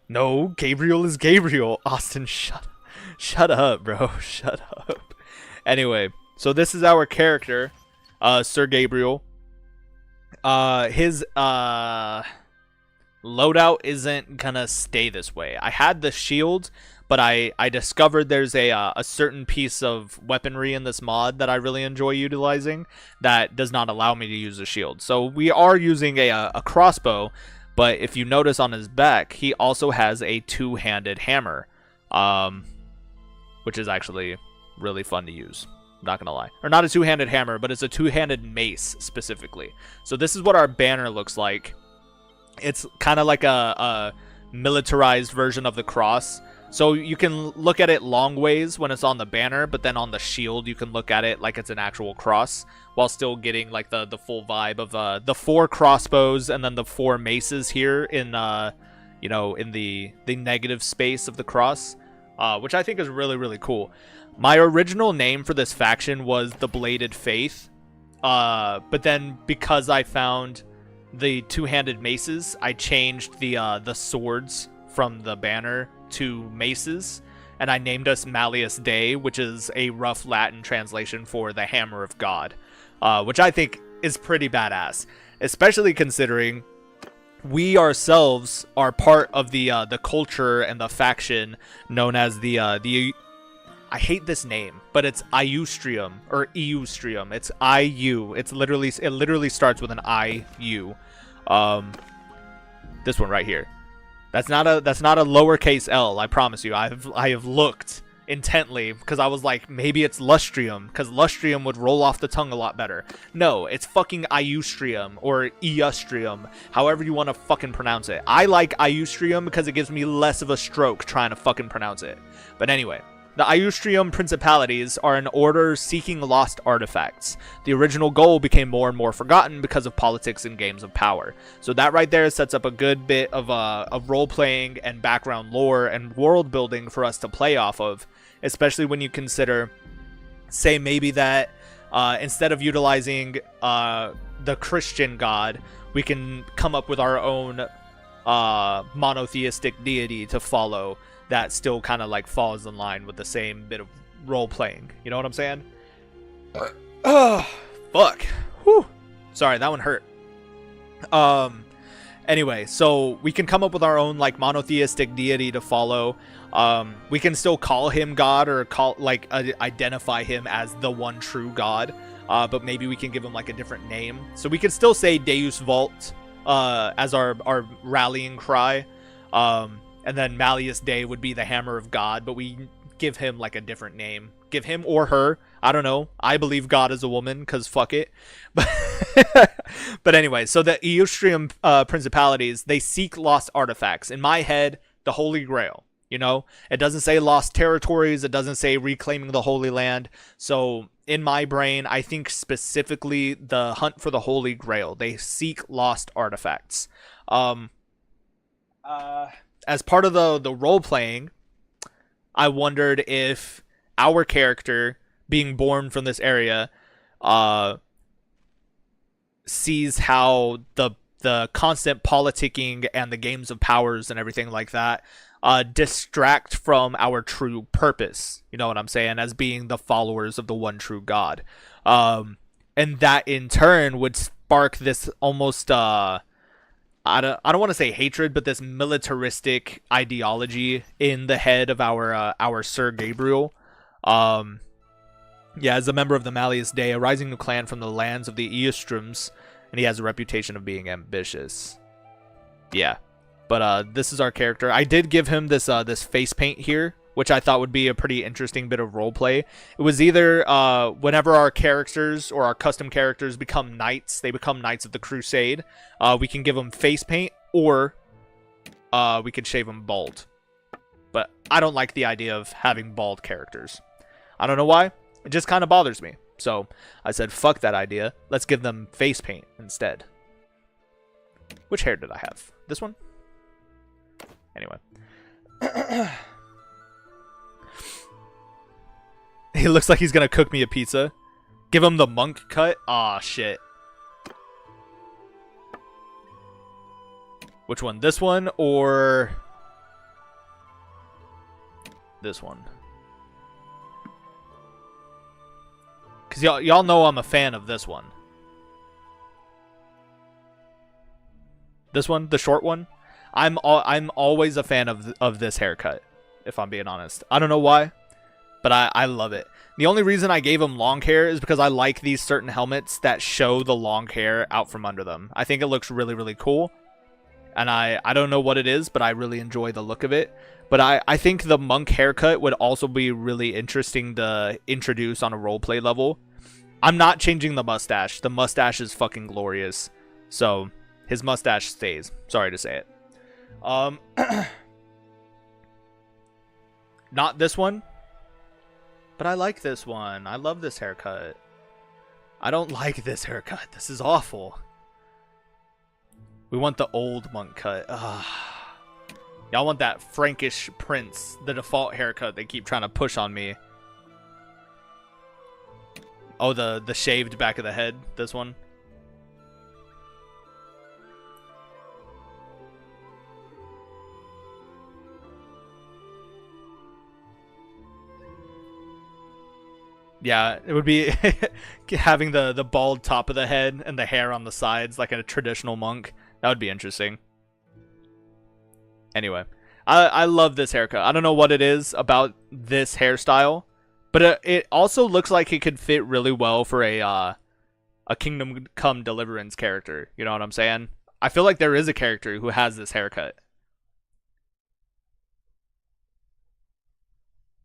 No, Gabriel is Gabriel. Austin, shut up, bro. Shut up. Anyway, so this is our character, Sir Gabriel. His loadout isn't gonna stay this way. I had the shield, but I discovered there's a certain piece of weaponry in this mod that I really enjoy utilizing that does not allow me to use a shield. So we are using a crossbow, but if you notice on his back, he also has a two-handed hammer, which is actually really fun to use. I'm not gonna lie. Or not a two-handed hammer, but it's a two-handed mace specifically. So this is what our banner looks like. It's kind of like a militarized version of the cross. So you can look at it long ways when it's on the banner, but then on the shield you can look at it like it's an actual cross, while still getting like the full vibe of the 4 crossbows and then the 4 maces here in you know, in the negative space of the cross, which I think is really cool. My original name for this faction was the Bladed Faith, but then because I found the two-handed maces, I changed the swords from the banner to maces, and I named us Malleus Dei, which is a rough Latin translation for the Hammer of God, which I think is pretty badass, especially considering we ourselves are part of the culture and the faction known as the I hate this name, but it's Iustrium or Eustrium. It's IU. It literally starts with an IU. This one right here. That's not a lowercase L, I promise you. I have looked intently because I was like, maybe it's Lustrium, because Lustrium would roll off the tongue a lot better. No, it's fucking Iustrium or Eustrium, however you want to fucking pronounce it. I like Iustrium because it gives me less of a stroke trying to fucking pronounce it. But anyway, the Iustrium Principalities are an order seeking lost artifacts. The original goal became more and more forgotten because of politics and games of power. So that right there sets up a good bit of role-playing and background lore and world building for us to play off of, especially when you consider, say maybe that instead of utilizing the Christian god, we can come up with our own monotheistic deity to follow that still kind of like falls in line with the same bit of role playing. You know what I'm saying? Oh, fuck. Whew. Sorry, that one hurt. Anyway, so we can come up with our own like monotheistic deity to follow. We can still call him God or identify him as the one true God. But maybe we can give him like a different name. So we can still say Deus Vult as our rallying cry. And then Malleus Dei would be the Hammer of God, but we give him like a different name. Give him or her. I don't know. I believe God is a woman, because fuck it. But anyway, so the Eustrium Principalities, they seek lost artifacts. In my head, the Holy Grail. You know? It doesn't say lost territories. It doesn't say reclaiming the Holy Land. So in my brain, I think specifically the hunt for the Holy Grail. They seek lost artifacts. As part of the role-playing, I wondered if our character, being born from this area, sees how the constant politicking and the games of powers and everything like that distract from our true purpose. You know what I'm saying? As being the followers of the one true God. And that in turn would spark this almost I don't want to say hatred, but this militaristic ideology in the head of our Sir Gabriel. Yeah, as a member of the Malleus Day, a rising new clan from the lands of the Eostroms, and he has a reputation of being ambitious. Yeah, but this is our character. I did give him this this face paint here, which I thought would be a pretty interesting bit of roleplay. It was either whenever our characters or our custom characters become knights, they become knights of the Crusade, we can give them face paint, or we could shave them bald. But I don't like the idea of having bald characters. I don't know why. It just kind of bothers me. So I said, fuck that idea. Let's give them face paint instead. Which hair did I have? This one? Anyway. He looks like he's gonna cook me a pizza. Give him the monk cut? Aw, shit. Which one? This one or this one? Because y'all know I'm a fan of this one. This one? The short one? I'm always a fan of this haircut, if I'm being honest. I don't know why, but I love it. The only reason I gave him long hair is because I like these certain helmets that show the long hair out from under them. I think it looks really, really cool. And I don't know what it is, but I really enjoy the look of it. But I think the monk haircut would also be really interesting to introduce on a roleplay level. I'm not changing the mustache. The mustache is fucking glorious. So his mustache stays. Sorry to say it. Not this one. But I like this one. I love this haircut. I don't like this haircut. This is awful. We want the old monk cut. Y'all want that Frankish prince, the default haircut they keep trying to push on me. Oh, the shaved back of the head. This one. Yeah, it would be having the bald top of the head and the hair on the sides like a traditional monk. That would be interesting. Anyway, I love this haircut. I don't know what it is about this hairstyle, but it also looks like it could fit really well for a Kingdom Come Deliverance character. You know what I'm saying? I feel like there is a character who has this haircut.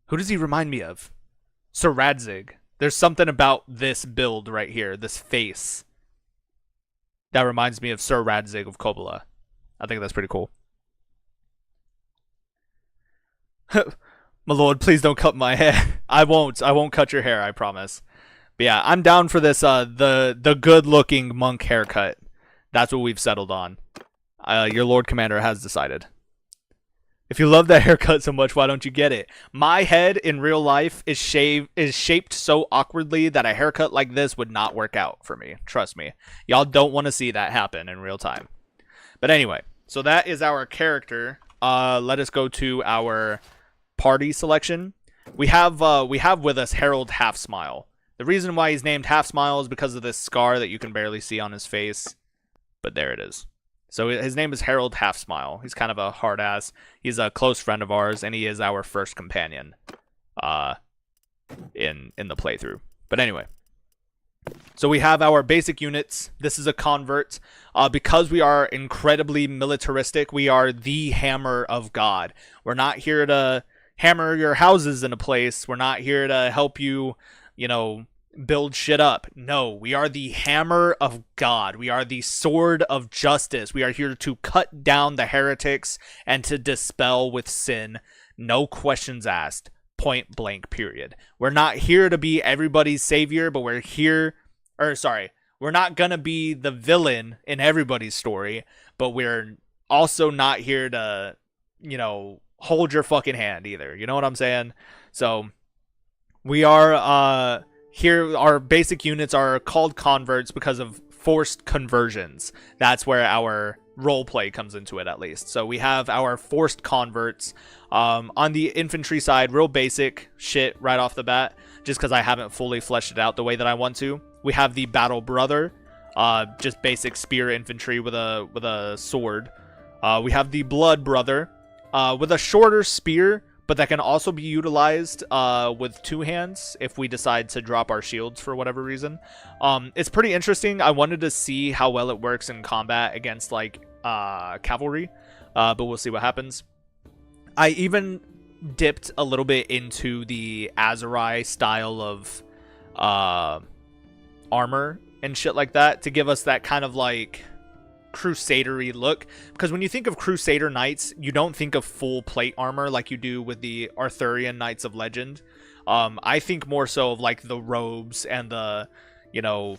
Who does he remind me of? Sir Radzig. There's something about this build right here, this face, that reminds me of Sir Radzig of Kobola. I think that's pretty cool. My lord, please don't cut my hair. I won't cut your hair, I promise. But yeah, I'm down for this the good-looking monk haircut. That's what we've settled on. Your Lord Commander has decided. If you love that haircut so much, why don't you get it? My head in real life is shaped so awkwardly that a haircut like this would not work out for me. Trust me. Y'all don't want to see that happen in real time. But anyway, so that is our character. Let us go to our party selection. We have with us Harold Half Smile. The reason why he's named Half Smile is because of this scar that you can barely see on his face. But there it is. So his name is Harold Half Smile. He's kind of a hard ass. He's a close friend of ours, and he is our first companion in the playthrough. But anyway, so we have our basic units. This is a convert. Because we are incredibly militaristic, we are the hammer of God. We're not here to hammer your houses into place. We're not here to help you, build shit up. No, we are the hammer of God. We are the sword of justice. We are here to cut down the heretics and to dispel with sin. No questions asked. Point blank, period. We're not here to be everybody's savior, but we're not gonna be the villain in everybody's story, but we're also not here to, hold your fucking hand either. You know what I'm saying? So we are here, our basic units are called converts because of forced conversions. That's where our roleplay comes into it, at least. So we have our forced converts. On the infantry side, real basic shit right off the bat, just because I haven't fully fleshed it out the way that I want to. We have the battle brother, just basic spear infantry with a sword. We have the blood brother, with a shorter spear, but that can also be utilized with two hands if we decide to drop our shields for whatever reason. It's pretty interesting. I wanted to see how well it works in combat against like cavalry, but we'll see what happens. I even dipped a little bit into the Azurai style of armor and shit like that to give us that kind of like Crusader-y look, because when you think of Crusader Knights, you don't think of full plate armor like you do with the Arthurian Knights of Legend. I think more so of like the robes and the, you know,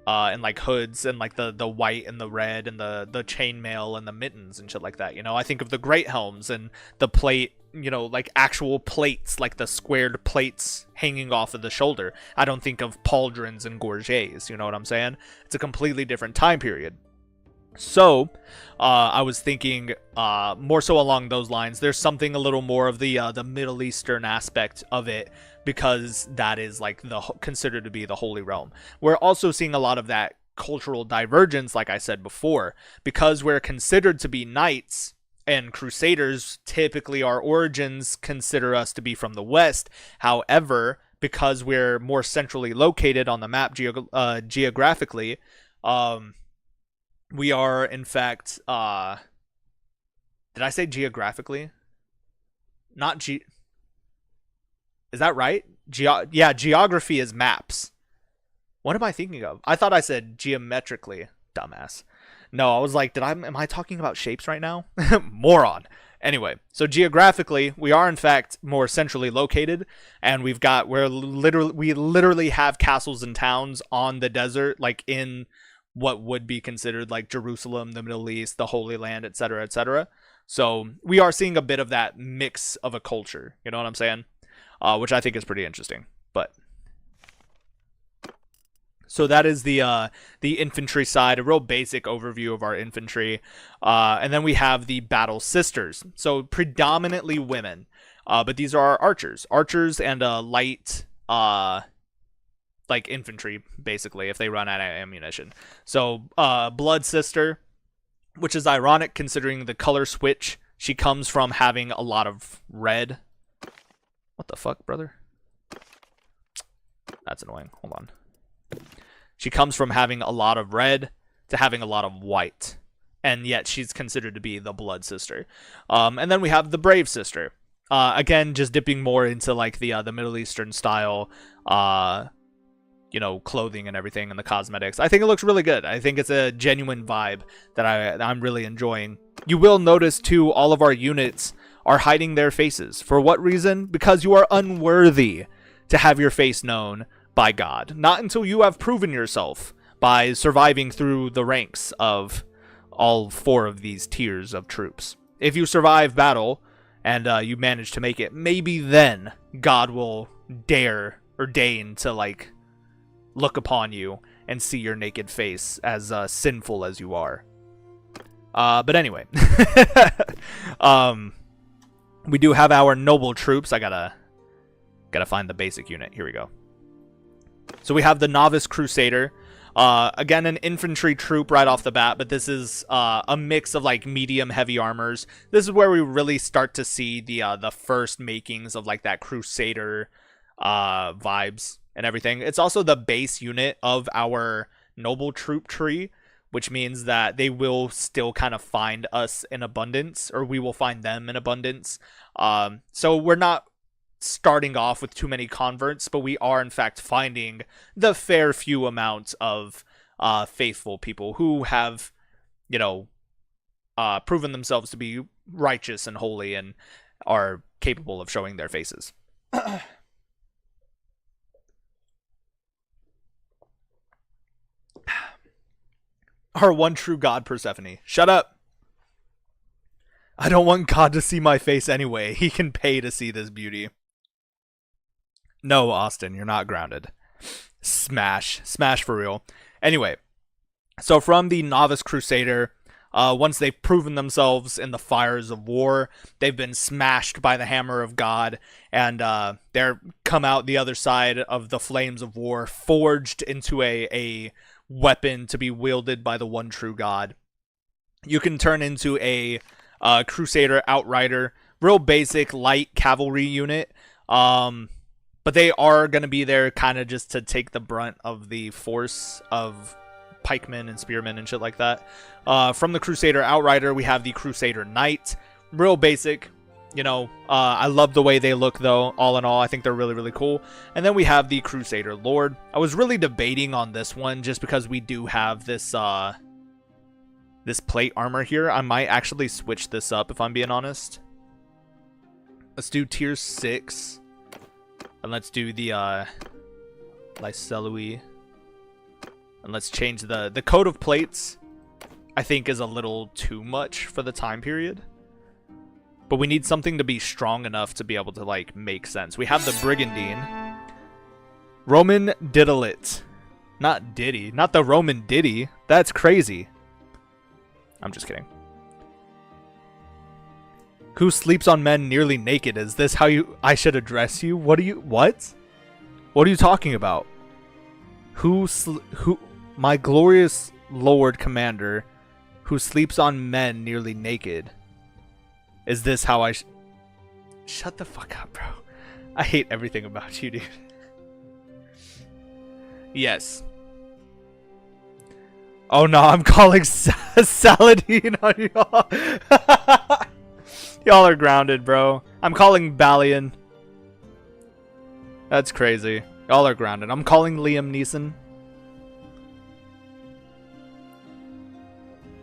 and like hoods and like the white and the red and the chainmail and the mittens and shit like that. You know, I think of the great helms and the plate, you know, like actual plates, like the squared plates hanging off of the shoulder. I don't think of pauldrons and gorgets, you know what I'm saying? It's a completely different time period. So, I was thinking more so along those lines. There's something a little more of the Middle Eastern aspect of it, because that is like considered to be the Holy Realm. We're also seeing a lot of that cultural divergence, like I said before, because we're considered to be knights, and Crusaders typically our origins consider us to be from the West. However, because we're more centrally located on the map geographically, we are, in fact, did I say geographically? Not is that right? Yeah, geography is maps. What am I thinking of? I thought I said geometrically, dumbass. No, I was like, am I talking about shapes right now? Moron. Anyway, so geographically, we are in fact more centrally located, and we literally have castles and towns on the desert, like in what would be considered like Jerusalem, the Middle East, the Holy Land, etc., etc. So we are seeing a bit of that mix of a culture, you know what I'm saying? Which I think is pretty interesting. But so that is the infantry side, a real basic overview of our infantry. And then we have the battle sisters. So predominantly women, but these are archers and light like infantry, basically, if they run out of ammunition. So blood sister, which is ironic considering the color switch. She comes from having a lot of red. What the fuck, brother? That's annoying. Hold on. She comes from having a lot of red to having a lot of white, and yet she's considered to be the blood sister. And then we have the brave sister. Again, just dipping more into like the Middle Eastern style, you know, clothing and everything and the cosmetics. I think it looks really good. I think it's a genuine vibe that I'm really enjoying. You will notice too, all of our units are hiding their faces. For what reason? Because you are unworthy to have your face known by God. Not until you have proven yourself by surviving through the ranks of all 4 of these tiers of troops. If you survive battle and you manage to make it, maybe then God will deign to like look upon you and see your naked face, as sinful as you are. But anyway, we do have our noble troops. I gotta find the basic unit. Here we go. So we have the novice crusader. Again, an infantry troop right off the bat, but this is a mix of like medium heavy armors. This is where we really start to see the first makings of like that crusader vibes and everything. It's also the base unit of our noble troop tree, which means that they will still kind of find us in abundance, or we will find them in abundance. So we're not starting off with too many converts, but we are in fact finding the fair few amount of faithful people who have, you know, proven themselves to be righteous and holy and are capable of showing their faces. Our one true God, Persephone. Shut up. I don't want God to see my face anyway. He can pay to see this beauty. No, Austin, you're not grounded. Smash. Smash for real. Anyway, So from the Novice Crusader, once they've proven themselves in the fires of war, they've been smashed by the hammer of God, and they're come out the other side of the flames of war, forged into a weapon to be wielded by the one true God. You can turn into a Crusader Outrider, real basic light cavalry unit. But they are going to be there kind of just to take the brunt of the force of pikemen and spearmen and shit like that. From the Crusader Outrider, we have the Crusader Knight. Real basic. You know, I love the way they look, though. All in all, I think they're really, really cool. And then we have the Crusader Lord. I was really debating on this one just because we do have this this plate armor here. I might actually switch this up if I'm being honest. Let's do tier 6. And let's do the Lycelui. And let's change the coat of plates. I think is a little too much for the time period. But we need something to be strong enough to be able to, like, make sense. We have the Brigandine. Roman Diddlet. Not Diddy. Not the Roman Diddy. That's crazy. I'm just kidding. Who sleeps on men nearly naked? Is this how I should address you? What are you talking about? Who, my glorious Lord Commander, who sleeps on men nearly naked? Is this how I shut the fuck up, bro. I hate everything about you, dude. Yes. Oh no, I'm calling Saladin on y'all. Y'all are grounded, bro. I'm calling Balian. That's crazy. Y'all are grounded. I'm calling Liam Neeson.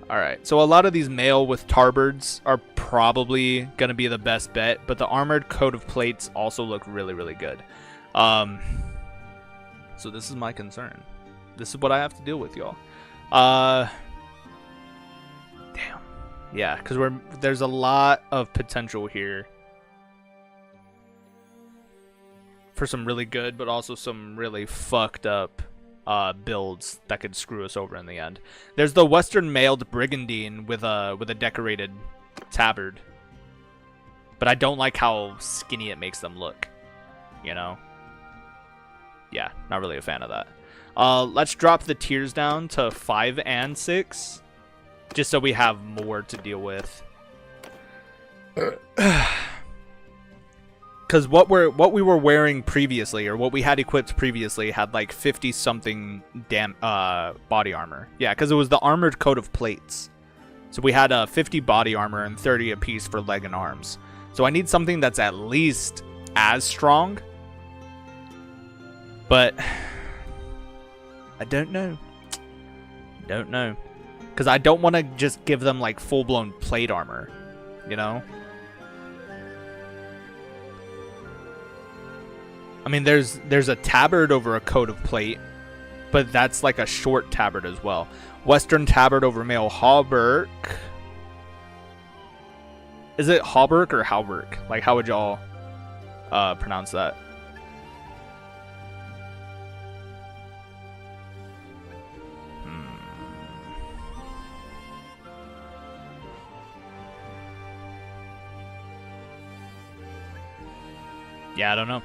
Alright, so a lot of these mail with tarbards are probably going to be the best bet, but the armored coat of plates also look really, really good. So this is my concern. This is what I have to deal with, y'all. Damn. Yeah, because there's a lot of potential here for some really good, but also some really fucked up builds that could screw us over in the end. There's the Western mailed Brigandine with a decorated tabard, but I don't like how skinny it makes them look. You know? Yeah, not really a fan of that. Let's drop the tiers down to 5 and 6, just so we have more to deal with. Because what we were wearing previously, or what we had equipped previously, had like 50 something body armor. Yeah, because it was the armored coat of plates. So we had 50 body armor and 30 apiece for leg and arms. So I need something that's at least as strong. But I don't know. Don't know. Because I don't want to just give them like full-blown plate armor. You know? I mean, there's a tabard over a coat of plate, but that's like a short tabard as well. Western tabard over male hauberk. Is it hauberk or hauberk? Like, how would y'all pronounce that? Yeah, I don't know.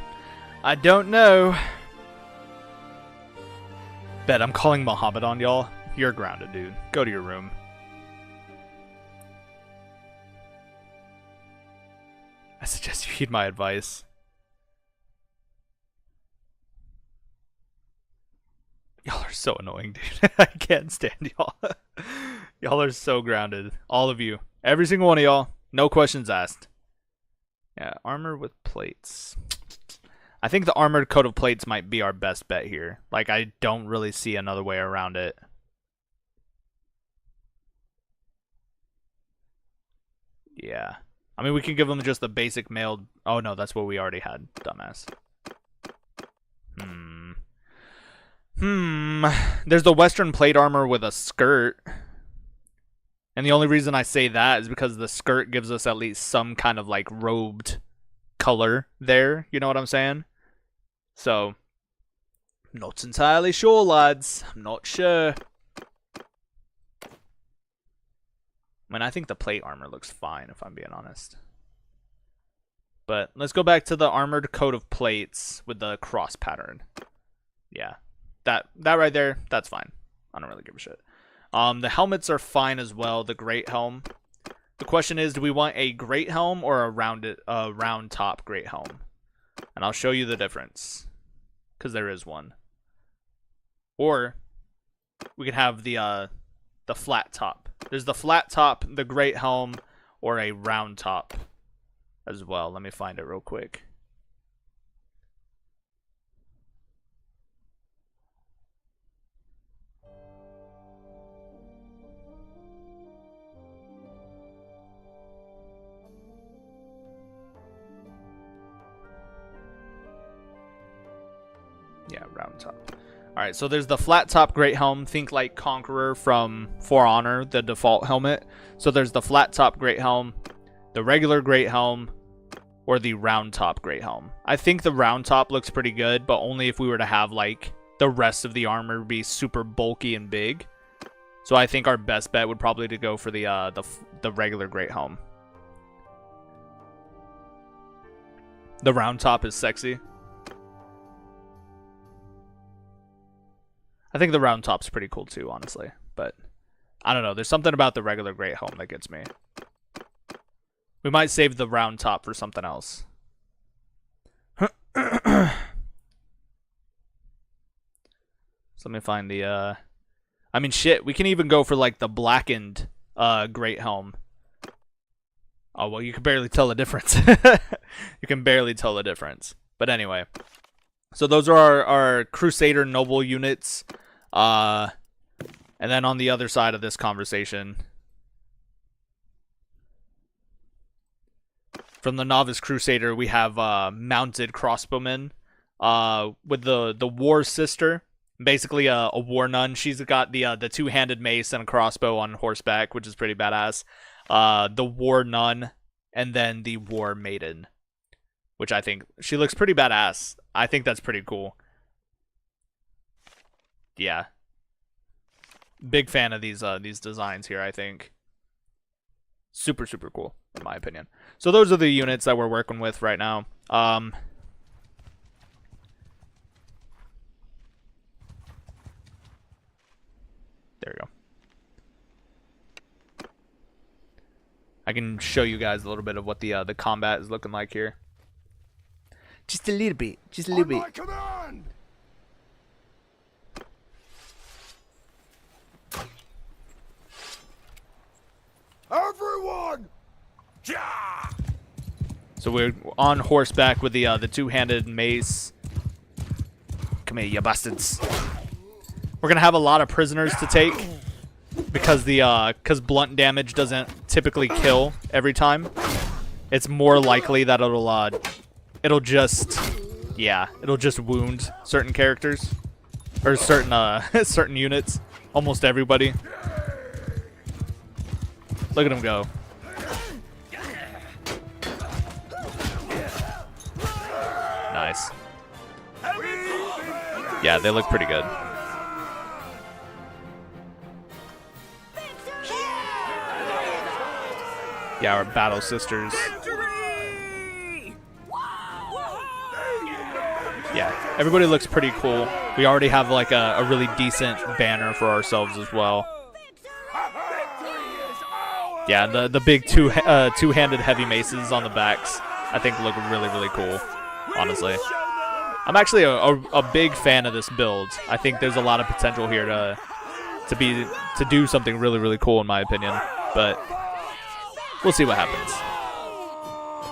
I don't know. Bet I'm calling Muhammad on y'all. You're grounded, dude. Go to your room. I suggest you heed my advice. Y'all are so annoying, dude. I can't stand y'all. Y'all are so grounded. All of you. Every single one of y'all. No questions asked. Yeah, armor with plates. I think the armored coat of plates might be our best bet here. Like, I don't really see another way around it. Yeah. I mean, we can give them just the basic mailed... Oh, no, that's what we already had. Dumbass. There's the Western plate armor with a skirt. And the only reason I say that is because the skirt gives us at least some kind of, like, robed color there. You know what I'm saying? So, not entirely sure, lads. I'm not sure. I mean, I think the plate armor looks fine, if I'm being honest. But let's go back to the armored coat of plates with the cross pattern. Yeah, that right there, that's fine. I don't really give a shit. The helmets are fine as well. The great helm. The question is, do we want a great helm or a round top great helm? And I'll show you the difference, because there is one. Or we could have the flat top. There's the flat top, the great helm, or a round top as well. Let me find it real quick. Yeah, round top. Alright, so there's the flat top great helm. Think like Conqueror from For Honor, the default helmet. So there's the flat top great helm, the regular great helm, or the round top great helm. I think the round top looks pretty good, but only if we were to have like the rest of the armor be super bulky and big. So I think our best bet would probably to go for the regular great helm. The round top is sexy. I think the round top's pretty cool too, honestly. But I don't know. There's something about the regular great helm that gets me. We might save the round top for something else. So let me find the I mean, shit, we can even go for like the blackened great helm. Oh, well, you can barely tell the difference. You can barely tell the difference. But anyway. So those are our Crusader Noble units. And then on the other side of this conversation, from the Novice Crusader, we have mounted crossbowmen with the War Sister. Basically a war nun. She's got the two-handed mace and a crossbow on horseback, which is pretty badass. The War Nun, and then the War Maiden, which I think she looks pretty badass. I think that's pretty cool. Yeah. Big fan of these designs here, I think. Super, super cool, in my opinion. So those are the units that we're working with right now. There we go. I can show you guys a little bit of what the combat is looking like here. Just a little bit. Just a little bit. Command! Everyone! Yeah! So we're on horseback with the two-handed mace. Come here, you bastards. We're gonna have a lot of prisoners to take because because blunt damage doesn't typically kill every time. It's more likely that it'll just wound certain characters or certain certain units. Almost everybody. Look at him go. Nice. Yeah, they look pretty good. Yeah, our battle sisters. Yeah, everybody looks pretty cool. We already have like a really decent banner for ourselves as well. Yeah, the big two-handed heavy maces on the backs, I think look really, really cool, honestly. I'm actually a big fan of this build. I think there's a lot of potential here to do something really, really cool in my opinion, but we'll see what happens.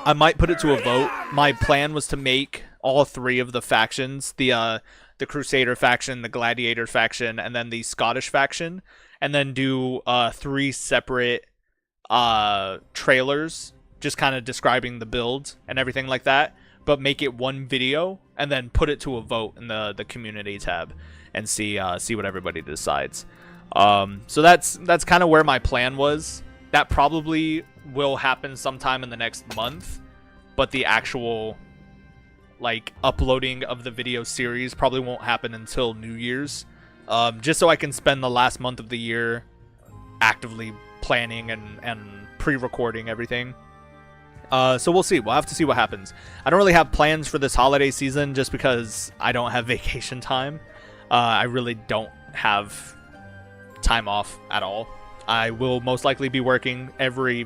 I might put it to a vote. My plan was to make all three of the factions, the Crusader faction, the Gladiator faction, and then the Scottish faction, and then do 3 separate trailers just kind of describing the build and everything like that, but make it one video and then put it to a vote in the community tab and see what everybody decides. So that's kind of where my plan was. That probably will happen sometime in the next month, but the actual like uploading of the video series probably won't happen until New Year's, just so I can spend the last month of the year actively planning and pre-recording everything. So we'll see. We'll have to see what happens. I don't really have plans for this holiday season just because I don't have vacation time. I really don't have time off at all. I will most likely be working every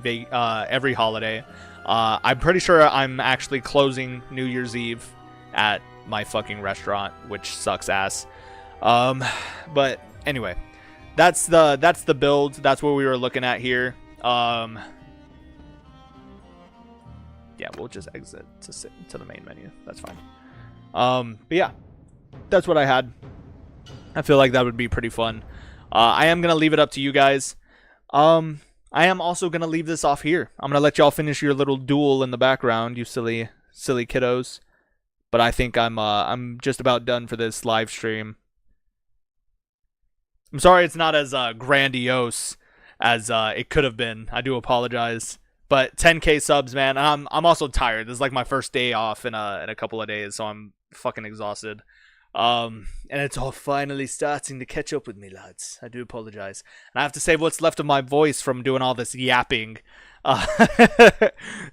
holiday. I'm pretty sure I'm actually closing New Year's Eve at my fucking restaurant, which sucks ass. But anyway, that's the build. That's what we were looking at here. Yeah, we'll just exit to the main menu. That's fine. But yeah, that's what I had. I feel like that would be pretty fun. I am going to leave it up to you guys. I am also going to leave this off here. I'm going to let y'all finish your little duel in the background, you silly kiddos. But I think I'm just about done for this live stream. I'm sorry it's not as grandiose as it could have been. I do apologize. But 10K subs, man. I'm also tired. This is like my first day off in a couple of days, so I'm fucking exhausted. And it's all finally starting to catch up with me, lads. I do apologize. And I have to save what's left of my voice from doing all this yapping,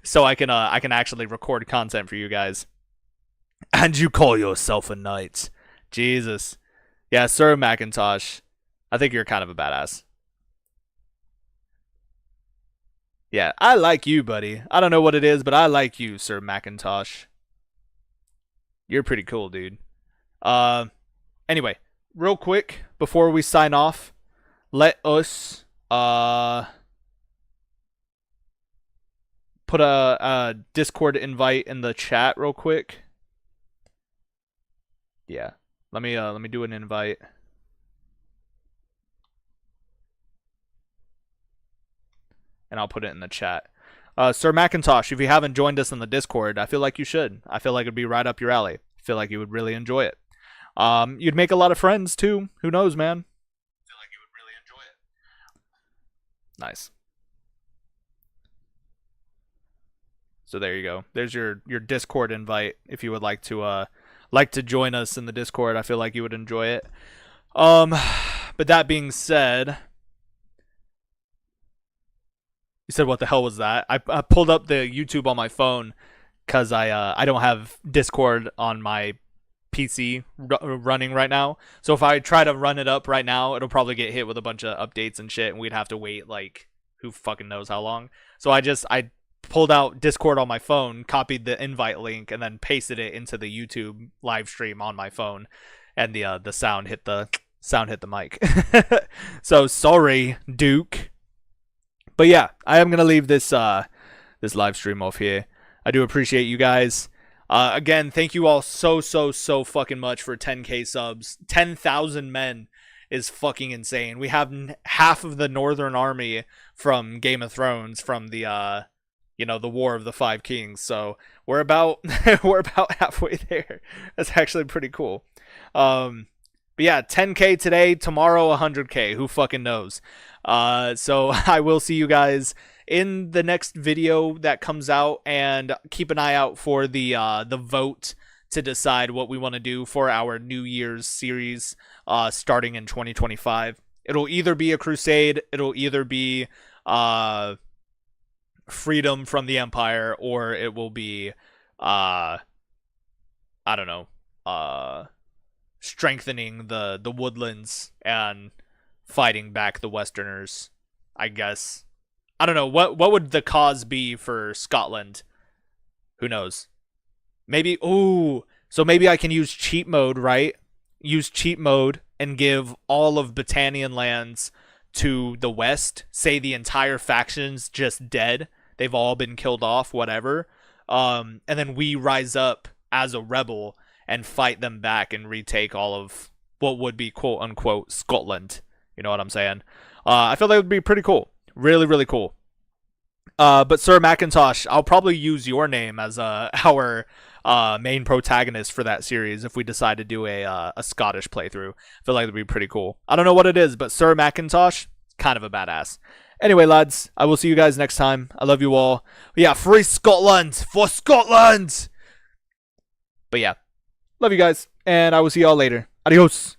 so I can actually record content for you guys. And you call yourself a knight? Jesus. Yeah, Sir Macintosh. I think you're kind of a badass. Yeah, I like you, buddy. I don't know what it is, but I like you, Sir Macintosh. You're pretty cool, dude. Anyway, real quick, before we sign off, let us, put a Discord invite in the chat real quick. Yeah, let me do an invite. And I'll put it in the chat. Sir Macintosh, if you haven't joined us in the Discord, I feel like you should. I feel like it'd be right up your alley. I feel like you would really enjoy it. You'd make a lot of friends, too. Who knows, man? I feel like you would really enjoy it. Nice. So there you go. There's your Discord invite if you would like to join us in the Discord. I feel like you would enjoy it. But that being said... You said, what the hell was that? I pulled up the YouTube on my phone because I don't have Discord on my PC running right now. So if I try to run it up right now, it'll probably get hit with a bunch of updates and shit, and we'd have to wait like who fucking knows how long. So I pulled out Discord on my phone, copied the invite link, and then pasted it into the YouTube live stream on my phone, and the sound hit the mic. So sorry, Duke. But yeah, I am gonna leave this live stream off here. I do appreciate you guys. Again, thank you all so fucking much for 10K subs. 10,000 men is fucking insane. We have half of the Northern Army from Game of Thrones, from the the War of the Five Kings. So we're about halfway there. That's actually pretty cool. But yeah, 10K today, tomorrow 100K. Who fucking knows? So I will see you guys in the next video that comes out, and keep an eye out for the vote to decide what we want to do for our New Year's series starting in 2025. It'll either be a crusade, it'll either be freedom from the Empire, or it will be I don't know, strengthening the woodlands and fighting back the Westerners, I guess. I don't know. What would the cause be for Scotland? Who knows? Maybe, so maybe I can use cheat mode, right? Use cheat mode and give all of Britannian lands to the West. Say the entire faction's just dead. They've all been killed off, whatever. And then we rise up as a rebel and fight them back and retake all of what would be quote unquote Scotland. You know what I'm saying? I feel that would be pretty cool. Really, really cool. But Sir Macintosh, I'll probably use your name as our main protagonist for that series if we decide to do a Scottish playthrough. I feel like it'd be pretty cool. I don't know what it is, but Sir Macintosh, kind of a badass. Anyway, lads, I will see you guys next time. I love you all. Yeah, free Scotland for Scotland! But yeah, love you guys, and I will see y'all later. Adios!